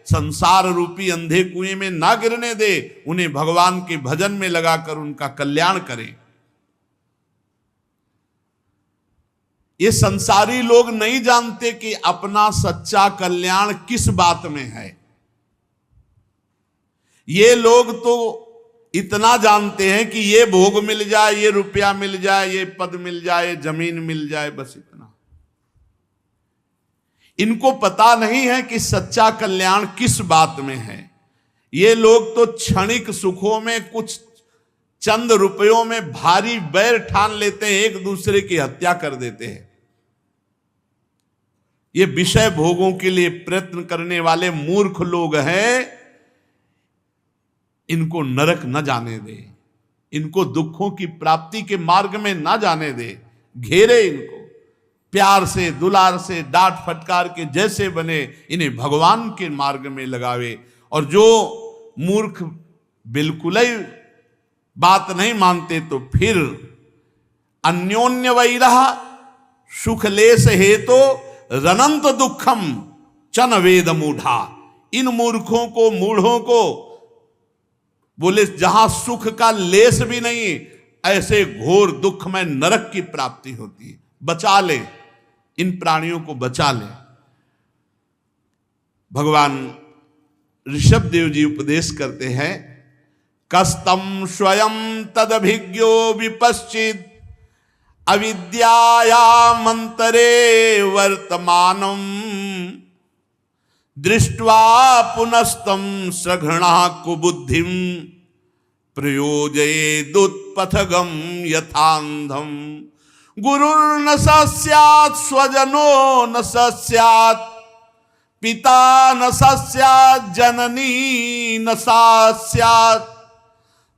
संसार रूपी अंधे कुएं में ना गिरने दे, उन्हें भगवान के भजन में लगाकर उनका कल्याण करे। ये संसारी लोग नहीं जानते कि अपना सच्चा कल्याण किस बात में है। ये लोग तो इतना जानते हैं कि ये भोग मिल जाए, ये रुपया मिल जाए, ये पद मिल जाए, जमीन मिल जाए, बस इतना। इनको पता नहीं है कि सच्चा कल्याण किस बात में है। ये लोग तो क्षणिक सुखों में, कुछ चंद रुपयों में भारी बैर ठान लेते हैं, एक दूसरे की हत्या कर देते हैं। ये विषय भोगों के लिए प्रयत्न करने वाले मूर्ख लोग हैं। इनको नरक न जाने दे, इनको दुखों की प्राप्ति के मार्ग में ना जाने दे। घेरे इनको प्यार से, दुलार से, डांट फटकार के जैसे बने, इन्हें भगवान के मार्ग में लगावे। और जो मूर्ख बिल्कुल ही बात नहीं मानते तो फिर अन्योन्य वैरः सुख लेस हेतो रनंत दुखम चन वेद मूढ़ा। इन मूर्खों को, मूढ़ों को बोले जहां सुख का लेस भी नहीं, ऐसे घोर दुख में नरक की प्राप्ति होती है। बचा ले, इन प्राणियों को बचा ले। भगवान ऋषभ देव जी उपदेश करते हैं, कस्तम स्वयं तदभिज्ञो विपश्चित अविद्यायामंतरे वर्तमानम दृष्ट्वा पुनस्तम सघृणा कुबुद्धिम प्रयोजयेदुत्पथगम यथांधम। गुरुर्न सस्यात् स्वजनो न सस्यात् पिता न सस्यात् जननी न सस्यात्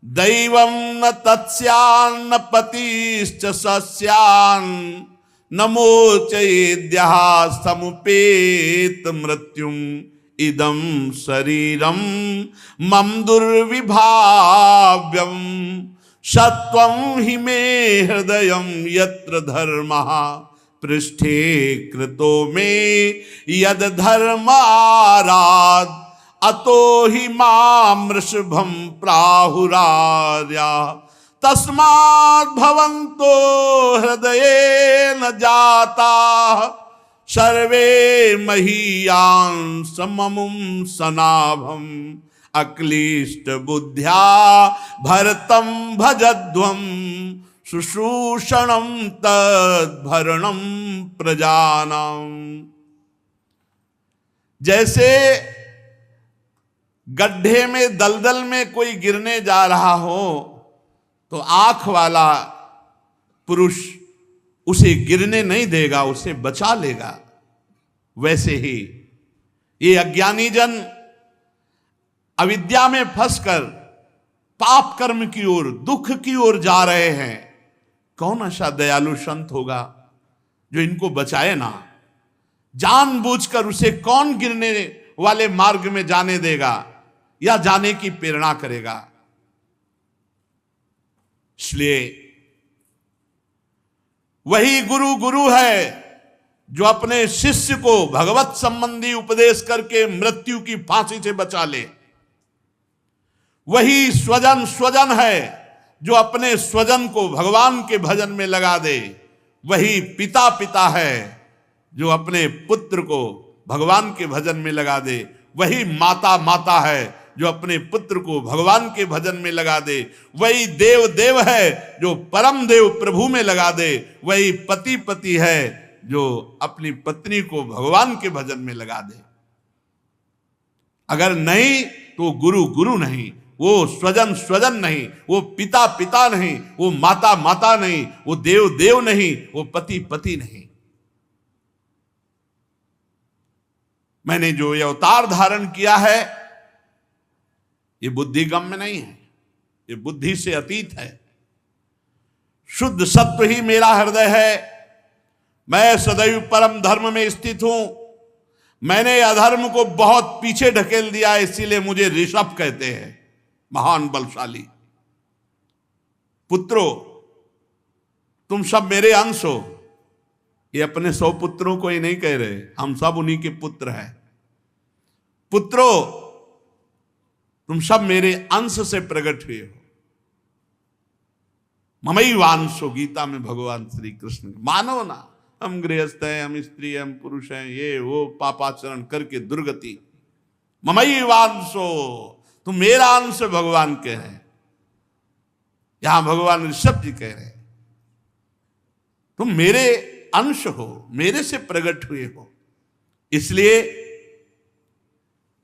दैवं न तत्स्यान्न पतिश्च सस्यान् नमोचयेद्यः समुपेत मृत्युम इदं शरीरम मम दुर्विभाव्यम सत्वं हि मे हृदयं यत्र धर्मः पृष्ठे कृतो मे यद धर्माराद अतो हि मां वृषभं प्राहुरार्या तस्माद् भवन्तो हृदयेन जाता सर्वे महीयान् सममुं सनाभं अक्लिष्ट बुद्ध्या भरतं भजध्वं शुश्रूषणं तद्भरणं प्रजानां। जैसे गड्ढे में, दलदल में कोई गिरने जा रहा हो तो आंख वाला पुरुष उसे गिरने नहीं देगा, उसे बचा लेगा। वैसे ही ये अज्ञानी जन अविद्या में फंसकर पाप कर्म की ओर, दुख की ओर जा रहे हैं। कौन ऐसा दयालु संत होगा जो इनको बचाए ना? जानबूझकर उसे कौन गिरने वाले मार्ग में जाने देगा या जाने की प्रेरणा करेगा? इसलिए वही गुरु गुरु है जो अपने शिष्य को भगवत संबंधी उपदेश करके मृत्यु की फांसी से बचा ले। वही स्वजन स्वजन है जो अपने स्वजन को भगवान के भजन में लगा दे। वही पिता पिता है जो अपने पुत्र को भगवान के भजन में लगा दे। वही माता माता है जो अपने पुत्र को भगवान के भजन में लगा दे। वही देव देव है जो परम देव प्रभु में लगा दे। वही पति पति है जो अपनी पत्नी को भगवान के भजन में लगा दे। अगर नहीं तो गुरु गुरु नहीं, वो स्वजन स्वजन नहीं, वो पिता पिता नहीं, वो माता माता नहीं, वो देव देव नहीं, वो पति पति नहीं। मैंने जो ये अवतार धारण किया है ये बुद्धि गम में नहीं है, ये बुद्धि से अतीत है। शुद्ध सत्व ही मेरा हृदय है। मैं सदैव परम धर्म में स्थित हूं। मैंने अधर्म को बहुत पीछे ढकेल दिया, इसीलिए मुझे ऋषभ कहते हैं, महान बलशाली। पुत्रों, तुम सब मेरे अंश हो। ये अपने 100 पुत्रों को ही नहीं कह रहे, हम सब उन्हीं के पुत्र हैं। पुत्रों, तुम सब मेरे अंश से प्रकट हुए हो। ममैवांशो, गीता में भगवान श्री कृष्ण, मानो ना हम गृहस्थ हैं, हम स्त्री हैं, हम पुरुष हैं, ये वो पापाचरण करके दुर्गति। ममैवांशो, तुम मेरा अंश भगवान कह रहे हैं। यहां भगवान ऋषभ जी कह रहे हैं तुम मेरे अंश हो, मेरे से प्रकट हुए हो, इसलिए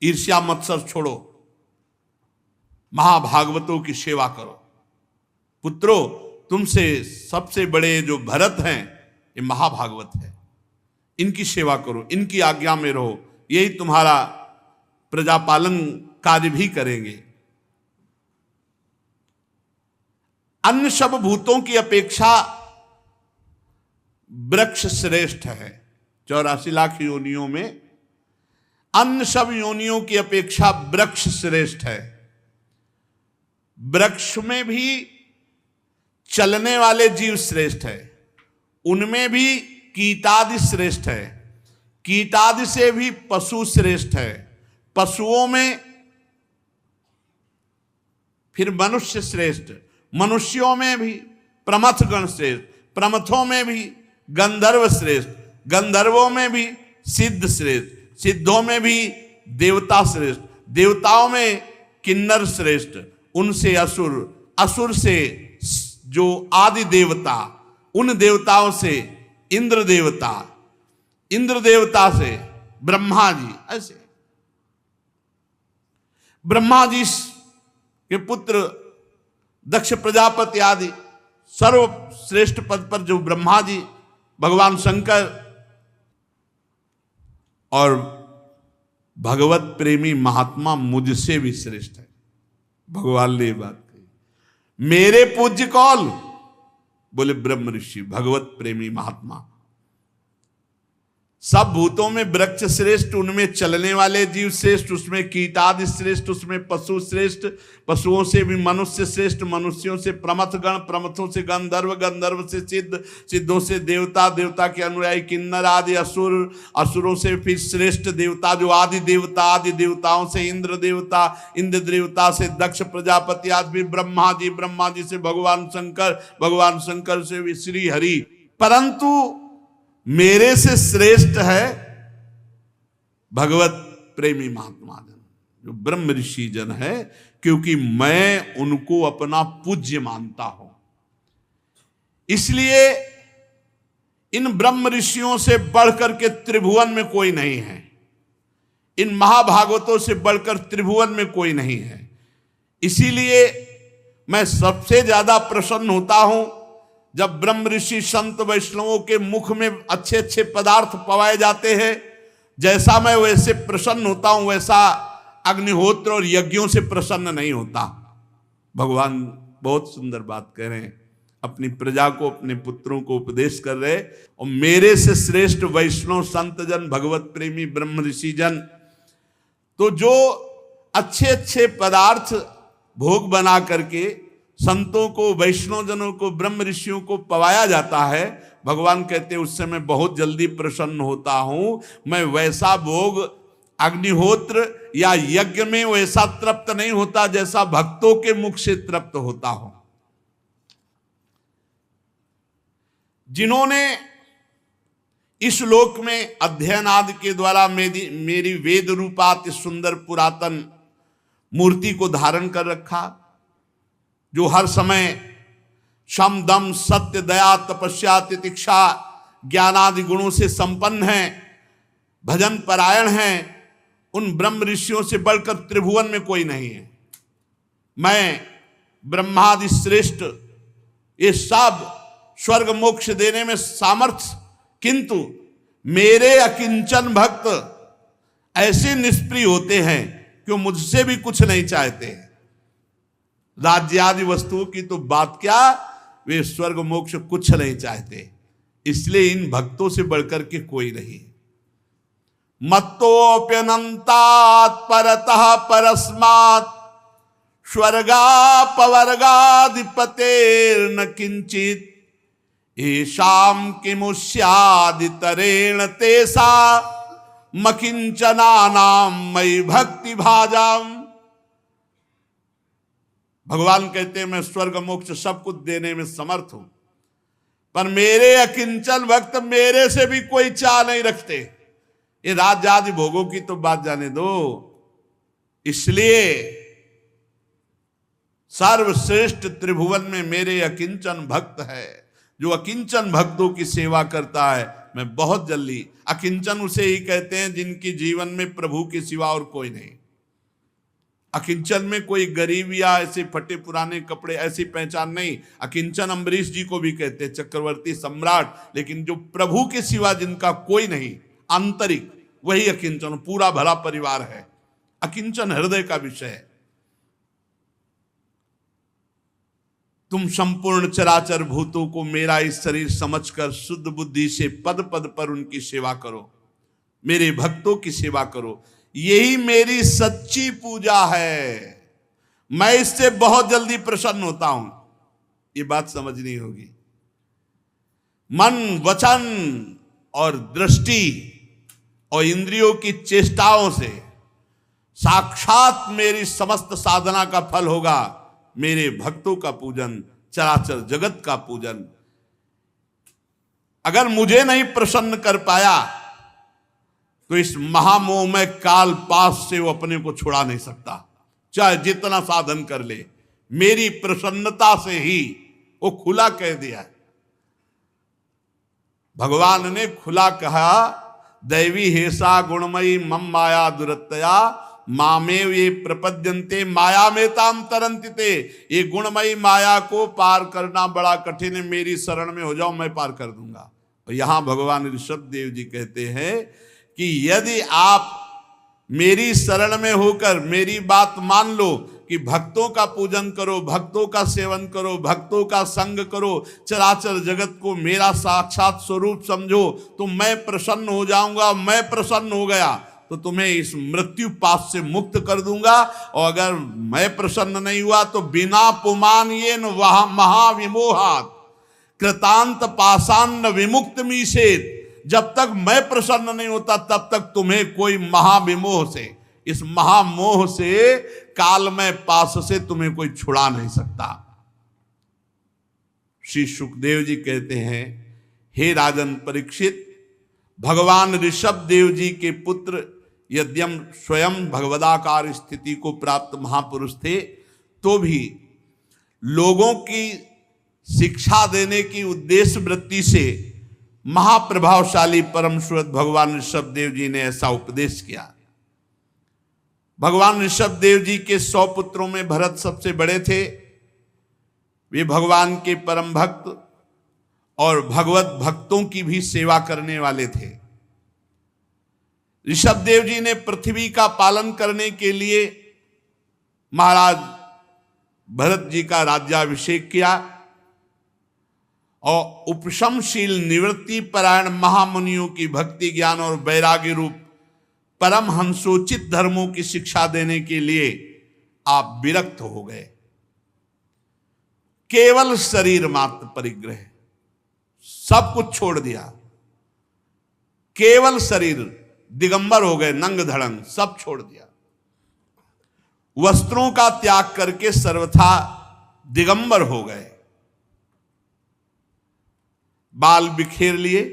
ईर्ष्या मत्सर छोड़ो, महाभागवतों की सेवा करो। पुत्रों, तुमसे सबसे बड़े जो भरत हैं, ये महाभागवत है, इनकी सेवा करो, इनकी आज्ञा में रहो, यही तुम्हारा प्रजापालन कार्य भी करेंगे। अन्य सब भूतों की अपेक्षा वृक्ष श्रेष्ठ है। 84 लाख योनियों में अन्य सब योनियों की अपेक्षा वृक्ष श्रेष्ठ है। वृक्ष में भी चलने वाले जीव श्रेष्ठ है, उनमें भी कीटादि श्रेष्ठ है, कीटादि से भी पशु श्रेष्ठ है, पशुओं में फिर मनुष्य श्रेष्ठ, मनुष्यों में भी प्रमथगण श्रेष्ठ, प्रमथों में भी गंधर्व श्रेष्ठ, गंधर्वों में भी सिद्ध श्रेष्ठ, सिद्धों में भी देवता श्रेष्ठ, देवताओं में किन्नर श्रेष्ठ, उनसे असुर, असुर से जो आदि देवता, उन देवताओं से इंद्र देवता, इंद्र देवता से ब्रह्मा जी, ऐसे ब्रह्मा जी के पुत्र दक्ष प्रजापति आदि सर्वश्रेष्ठ पद पर जो ब्रह्मा जी, भगवान शंकर, और भगवत प्रेमी महात्मा मुझसे भी श्रेष्ठ है। भगवान ने ये बात कही। मेरे पूज्य कौन? बोले ब्रह्म ऋषि, भगवत प्रेमी महात्मा। सब भूतों में वृक्ष श्रेष्ठ, उनमें चलने वाले जीव श्रेष्ठ, उसमें कीटादि श्रेष्ठ, उसमें पशु श्रेष्ठ, पशुओं से भी मनुष्य श्रेष्ठ, मनुष्यों से प्रमथगण, प्रमथों से गंधर्व, गंधर्व से सिद्ध, सिद्धों से देवता, देवता के अनुयायी किन्नर आदि असुर, असुरों से फिर श्रेष्ठ देवता जो आदि देवता, आदि देवताओं से इंद्र देवता, इंद्र देवता से दक्ष प्रजापति आदि, फिर ब्रह्मा जी, ब्रह्मा जी से भगवान शंकर, भगवान शंकर से भी श्री हरि। परंतु मेरे से श्रेष्ठ है भगवत प्रेमी महात्मा जन, जो ब्रह्म ऋषि जन है, क्योंकि मैं उनको अपना पूज्य मानता हूं। इसलिए इन ब्रह्म ऋषियों से बढ़कर के त्रिभुवन में कोई नहीं है, इन महाभागवतों से बढ़कर त्रिभुवन में कोई नहीं है। इसीलिए मैं सबसे ज्यादा प्रसन्न होता हूं जब ब्रह्म ऋषि संत वैष्णवों के मुख में अच्छे अच्छे पदार्थ पवाए जाते हैं। जैसा मैं वैसे प्रसन्न होता हूं, वैसा अग्निहोत्र और यज्ञों से प्रसन्न नहीं होता। भगवान बहुत सुंदर बात कह रहे हैं, अपनी प्रजा को, अपने पुत्रों को उपदेश कर रहे। और मेरे से श्रेष्ठ वैष्णव संत जन, भगवत प्रेमी ब्रह्म ऋषि जन, तो जो अच्छे अच्छे पदार्थ भोग बना करके संतों को, वैष्णव जनों को, ब्रह्म ऋषियों को पवाया जाता है, भगवान कहते हैं उससे मैं बहुत जल्दी प्रसन्न होता हूं। मैं वैसा भोग अग्निहोत्र या यज्ञ में वैसा तृप्त नहीं होता जैसा भक्तों के मुख से तृप्त होता हूं। जिन्होंने इस लोक में अध्ययन आदि के द्वारा मेरी वेद रूपात सुंदर पुरातन मूर्ति को धारण कर रखा, जो हर समय शम दम सत्य दया तपस्या तितिक्षा ज्ञानादि गुणों से संपन्न है, भजन परायण है, उन ब्रह्म ऋषियों से बढ़कर त्रिभुवन में कोई नहीं है। मैं ब्रह्मादि श्रेष्ठ, ये सब स्वर्ग मोक्ष देने में सामर्थ्य, किंतु मेरे अकिंचन भक्त ऐसे निष्प्रिय होते हैं कि वो मुझसे भी कुछ नहीं चाहते। राज्य आदि वस्तुओं की तो बात क्या, वे स्वर्ग मोक्ष कुछ नहीं चाहते। इसलिए इन भक्तों से बढ़कर के कोई नहीं। मत्तोऽप्यनन्तात् परतः परस्मात् स्वर्गापवर्गाधिपतेर्न किंचित येषां किमुष्यादितरेण तेषा मकिंचनानां मयि भक्ति भाजाम। भगवान कहते हैं मैं स्वर्ग मोक्ष सब कुछ देने में समर्थ हूं, पर मेरे अकिंचन भक्त मेरे से भी कोई चाह नहीं रखते। ये राज्य आदि भोगों की तो बात जाने दो। इसलिए सर्वश्रेष्ठ त्रिभुवन में मेरे अकिंचन भक्त है। जो अकिंचन भक्तों की सेवा करता है मैं बहुत जल्दी, अकिंचन उसे ही कहते हैं जिनकी जीवन में प्रभु के सिवा और कोई नहीं। अकिंचन में कोई गरीब या ऐसे फटे पुराने कपड़े ऐसी पहचान नहीं। अकिंचन अम्बरीश जी को भी कहते हैं, चक्रवर्ती सम्राट, लेकिन जो प्रभु के सिवा जिनका कोई नहीं, आंतरिक, वही अकिंचन, पूरा भला परिवार है। अकिंचन हृदय का विषय है। तुम संपूर्ण चराचर भूतों को मेरा इस शरीर समझकर शुद्ध बुद्धि से पद पद पर उनकी सेवा करो, मेरे भक्तों की सेवा करो। यही मेरी सच्ची पूजा है। मैं इससे बहुत जल्दी प्रसन्न होता हूं। ये बात समझनी होगी। मन, वचन और दृष्टि और इंद्रियों की चेष्टाओं से साक्षात मेरी समस्त साधना का फल होगा मेरे भक्तों का पूजन, चराचर जगत का पूजन। अगर मुझे नहीं प्रसन्न कर पाया तो इस महामोह में काल पास से वो अपने को छुड़ा नहीं सकता, चाहे जितना साधन कर ले। मेरी प्रसन्नता से ही वो खुला कह दिया। भगवान ने खुला कहा, दैवी हेसा गुणमयी मम माया दुरत्तया मामेव ये प्रपद्यन्ते माया में ताम तरंतिते। ये गुणमयी माया को पार करना बड़ा कठिन है, मेरी शरण में हो जाओ, मैं पार कर दूंगा। और यहां भगवान ऋषभ देव जी कहते हैं कि यदि आप मेरी शरण में होकर मेरी बात मान लो कि भक्तों का पूजन करो, भक्तों का सेवन करो, भक्तों का संग करो, चराचर जगत को मेरा साक्षात स्वरूप समझो, तो मैं प्रसन्न हो जाऊंगा। मैं प्रसन्न हो गया तो तुम्हें इस मृत्यु पाश से मुक्त कर दूंगा। और अगर मैं प्रसन्न नहीं हुआ तो बिना पुमान ये न वहां महाविमोहात कृतांत पाषाण विमुक्त मीसेत। जब तक मैं प्रसन्न नहीं होता तब तक तुम्हें कोई महाविमोह से, इस महामोह से, काल में पास से तुम्हें कोई छुड़ा नहीं सकता। श्री सुखदेव जी कहते हैं, हे राजन परीक्षित, भगवान ऋषभ देव जी के पुत्र यद्यम स्वयं भगवदाकार स्थिति को प्राप्त महापुरुष थे, तो भी लोगों की शिक्षा देने की उद्देश्य वृत्ति से महाप्रभावशाली परम श्रोत भगवान ऋषभ देव जी ने ऐसा उपदेश किया। भगवान ऋषभ देव जी के 100 पुत्रों में भरत सबसे बड़े थे। वे भगवान के परम भक्त और भगवत भक्तों की भी सेवा करने वाले थे। ऋषभ देव जी ने पृथ्वी का पालन करने के लिए महाराज भरत जी का राज्याभिषेक किया और उपशमशील निवृत्ति परायण महामुनियों की भक्ति ज्ञान और वैराग्य रूप परम हंसोचित धर्मों की शिक्षा देने के लिए आप विरक्त हो गए। केवल शरीर मात्र परिग्रह, सब कुछ छोड़ दिया, केवल शरीर, दिगंबर हो गए, नंग धड़ंग सब छोड़ दिया। वस्त्रों का त्याग करके सर्वथा दिगंबर हो गए। बाल बिखेर लिए,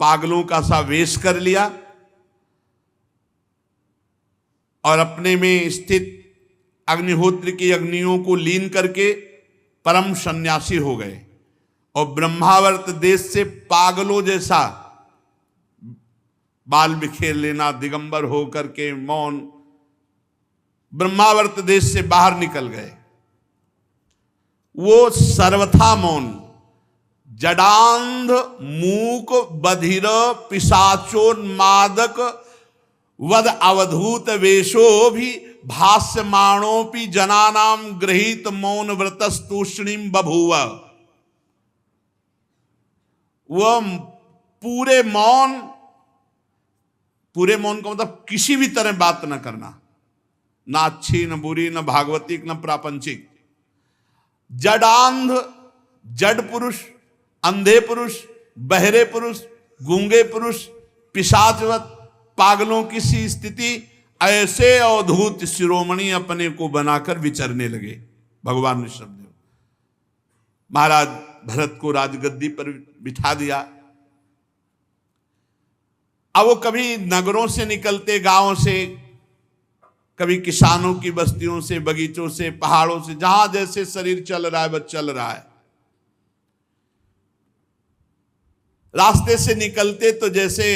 पागलों का सा वेश कर लिया और अपने में स्थित अग्निहोत्र की अग्नियों को लीन करके परम सन्यासी हो गए। और ब्रह्मावर्त देश से पागलों जैसा बाल बिखेर लेना, दिगंबर होकर के मौन, ब्रह्मावर्त देश से बाहर निकल गए। वो सर्वथा मौन, जडांध मूक बधिर पिशाचोन्मादक वद अवधूत वेशो भी भाष्यमाणोपि जनानाम गृहीत मौन व्रतस्तूष्णीम बभूव। वह पूरे मौन, पूरे मौन का मतलब किसी भी तरह बात न करना, ना अच्छी न बुरी न भागवतिक न प्रापंचिक। जडांध, जड़ पुरुष, अंधे पुरुष, बहरे पुरुष, गूंगे पुरुष, पिशाचवत, पागलों की सी स्थिति, ऐसे अवधूत शिरोमणि अपने को बनाकर विचरने लगे भगवान ऋषभदेव। महाराज भरत को राजगद्दी पर बिठा दिया। अब वो कभी नगरों से निकलते, गांवों से, कभी किसानों की बस्तियों से, बगीचों से, पहाड़ों से, जहां जैसे शरीर चल रहा है बस चल रहा है। रास्ते से निकलते तो जैसे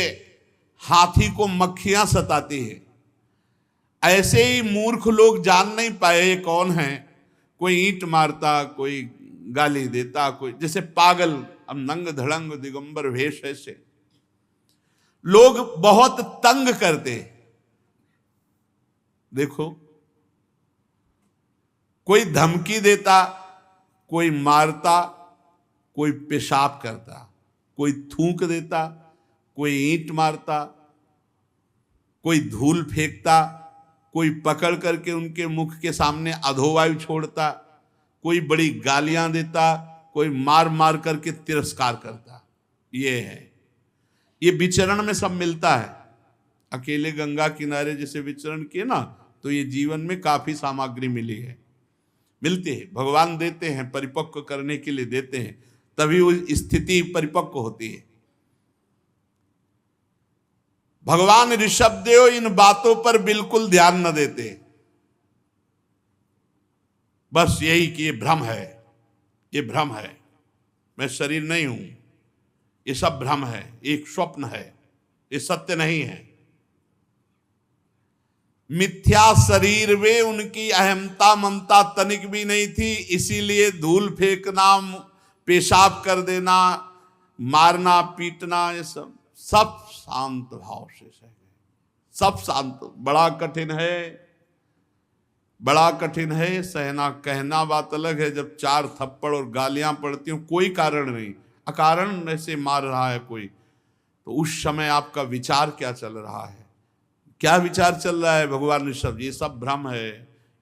हाथी को मक्खियां सताती है, ऐसे ही मूर्ख लोग जान नहीं पाए ये कौन है। कोई ईंट मारता, कोई गाली देता, कोई जैसे पागल, अब नंग धड़ंग दिगंबर वेश। ऐसे लोग बहुत तंग करते। देखो, कोई धमकी देता, कोई मारता, कोई पेशाब करता, कोई थूक देता, कोई ईंट मारता, कोई धूल फेंकता, कोई पकड़ करके उनके मुख के सामने अधोवायु छोड़ता, कोई बड़ी गालियां देता, कोई मार मार करके तिरस्कार करता। ये है, ये विचरण में सब मिलता है। अकेले गंगा किनारे जैसे विचरण किए ना, तो ये जीवन में काफी सामग्री मिली है, मिलती है। भगवान देते हैं, परिपक्व करने के लिए देते हैं, तभी वो स्थिति परिपक्व होती है। भगवान ऋषभदेव इन बातों पर बिल्कुल ध्यान न देते, बस यही कि ये भ्रम है, ये भ्रम है, मैं शरीर नहीं हूं, ये सब भ्रम है, एक स्वप्न है, ये सत्य नहीं है। मिथ्या शरीर में उनकी अहमता ममता तनिक भी नहीं थी, इसीलिए धूल फेंकना, पेशाब कर देना, मारना पीटना, ये सब शांत भाव से सह गए, सब शांत। बड़ा कठिन है, बड़ा कठिन है सहना। कहना बात अलग है, जब 4 थप्पड़ और गालियां पड़ती हो, कोई कारण नहीं, अकारण ऐसे मार रहा है कोई, तो उस समय आपका विचार क्या चल रहा है, क्या विचार चल रहा है? भगवान ऋषभ, ये सब भ्रम है,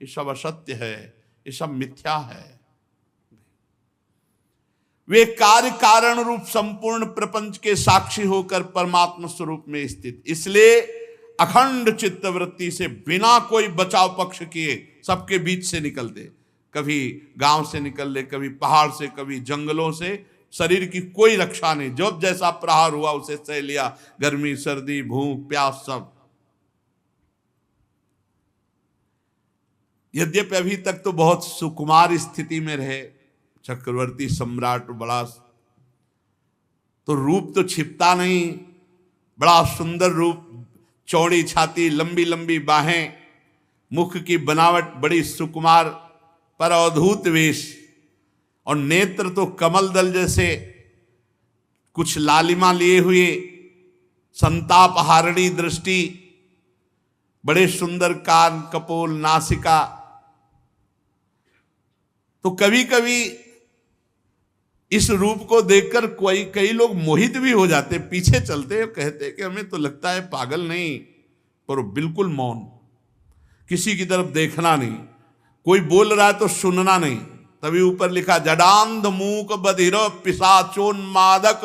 ये सब असत्य है, ये सब मिथ्या है। वे कार्य कारण रूप संपूर्ण प्रपंच के साक्षी होकर परमात्मा स्वरूप में स्थित, इसलिए अखंड चित्तवृत्ति से बिना कोई बचाव पक्ष किए सबके बीच से निकलते। कभी गांव से निकल ले, कभी पहाड़ से, कभी जंगलों से, शरीर की कोई रक्षा नहीं, जब जैसा प्रहार हुआ उसे सह लिया, गर्मी सर्दी भूख प्यास सब। यद्यपि अभी तक तो बहुत सुकुमार स्थिति में रहे, चक्रवर्ती सम्राट बड़ा, तो रूप तो छिपता नहीं, बड़ा सुंदर रूप, चौड़ी छाती, लंबी लंबी बाहें, मुख की बनावट बड़ी सुकुमार, पर अद्भुत वेश, और नेत्र तो कमल दल जैसे, कुछ लालिमा लिए हुए, संताप हारणी दृष्टि, बड़े सुंदर कान, कपोल, नासिका। तो कभी कभी इस रूप को देखकर कई लोग मोहित भी हो जाते, पीछे चलते, कहते कि हमें तो लगता है पागल नहीं, पर बिल्कुल मौन, किसी की तरफ देखना नहीं, कोई बोल रहा है तो सुनना नहीं। तभी ऊपर लिखा, जडांध मूक बधिर पिशाचोन्मादक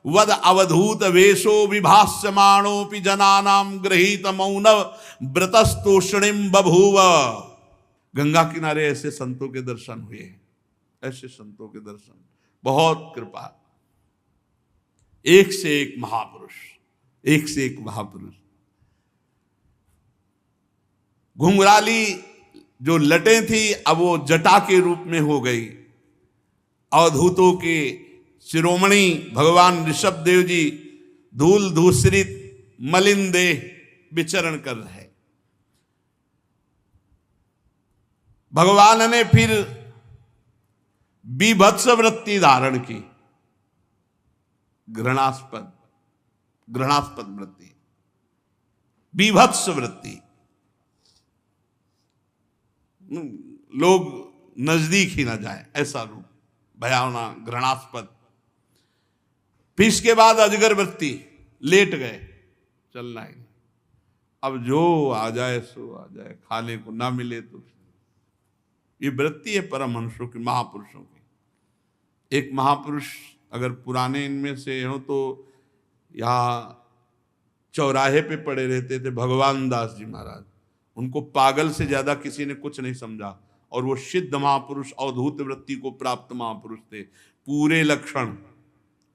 वद अवधूत वेशो विभास्यमाणोपि जनानाम गृहीत मौन व्रतस्तोषणिम बभूव। गंगा किनारे ऐसे संतों के दर्शन हुए, ऐसे संतों के दर्शन, बहुत कृपा, एक से एक महापुरुष, एक से एक महापुरुष। घुंघराली जो लटें थी अब वो जटा के रूप में हो गई। अवधूतों के शिरोमणि भगवान ऋषभदेव जी धूल धूसरित मलिन देह विचरण कर रहे। भगवान ने फिर बीभत्स वृत्ति धारण की, घृणास्पद वृत्ति, बीभत्स वृत्ति, लोग नजदीक ही ना जाए ऐसा रूप, भयावना, घृणास्पद। फिर इसके बाद अजगर वृत्ति, लेट गए, चलना ही। अब जो आ जाए सो आ जाए, खाने को ना मिले तो। ये वृत्ति है परमहंसों की, महापुरुषों की। एक महापुरुष अगर पुराने इनमें से हो तो यहाँ चौराहे पे पड़े रहते थे, भगवान दास जी महाराज। उनको पागल से ज्यादा किसी ने कुछ नहीं समझा, और वो सिद्ध महापुरुष, अवधूत वृत्ति को प्राप्त महापुरुष थे। पूरे लक्षण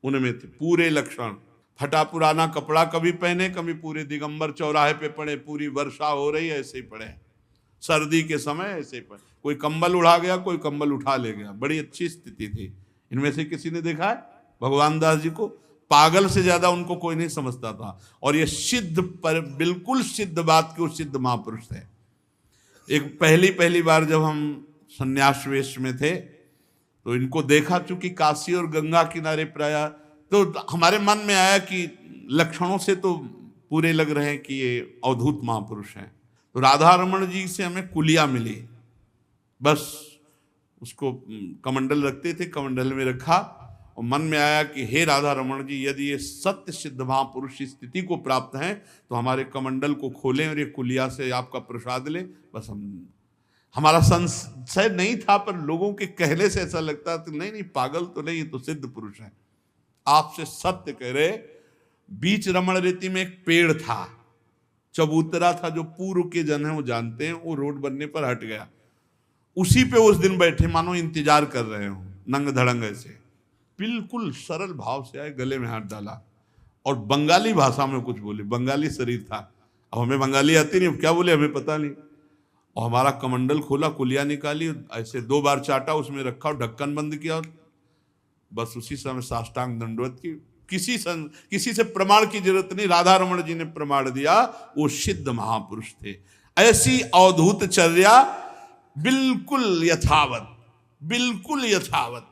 उनमें थे, पूरे लक्षण। फटा पुराना कपड़ा कभी पहने, कभी पूरे दिगंबर चौराहे पे पड़े, पूरी वर्षा हो रही है ऐसे ही पड़े, सर्दी के समय ऐसे ही पड़े, कोई कंबल उड़ा गया, कोई कंबल उठा ले गया, बड़ी अच्छी स्थिति थी। इनमें से किसी ने देखा है भगवान दास जी को? पागल से ज्यादा उनको कोई नहीं समझता था। और ये सिद्ध, पर बिल्कुल सिद्ध बात के वो सिद्ध महापुरुष थे। एक पहली बार जब हम संन्यास वेश में थे तो इनको देखा, चूंकि काशी और गंगा किनारे पर आया, तो हमारे मन में आया कि लक्षणों से तो पूरे लग रहे हैं कि ये अवधूत महापुरुष हैं। तो राधा रमण जी से हमें कुलिया मिली, बस उसको कमंडल रखते थे, कमंडल में रखा, और मन में आया कि हे राधा रमण जी, यदि ये सत्य सिद्ध महापुरुष इस स्थिति को प्राप्त हैं तो हमारे कमंडल को खोलें और ये कुलिया से आपका प्रसाद लें। बस हमारा संशय नहीं था, पर लोगों के कहने से ऐसा लगता था नहीं पागल तो नहीं, तो सिद्ध पुरुष है। आपसे सत्य कह रहे, बीच रमण रेती में एक पेड़ था, चबूतरा था, जो पूर्व के जन है वो जानते हैं, वो रोड बनने पर हट गया। उसी पे उस दिन बैठे, मानो इंतजार कर रहे हो, नंग धड़ंग ऐसे, बिल्कुल सरल भाव से आए, गले में हाथ डाला और बंगाली भाषा में कुछ बोले। बंगाली शरीर था, अब हमें बंगाली आती नहीं, क्या बोले हमें पता नहीं। और हमारा कमंडल खोला, कुलिया निकाली, ऐसे 2 बार चाटा, उसमें रखा और ढक्कन बंद किया, और बस उसी समय साष्टांग दंडवत की। किसी से प्रमाण की जरूरत नहीं, राधा रमण जी ने प्रमाण दिया, वो सिद्ध महापुरुष थे। ऐसी अवधूत चर्या, बिल्कुल यथावत, बिल्कुल यथावत।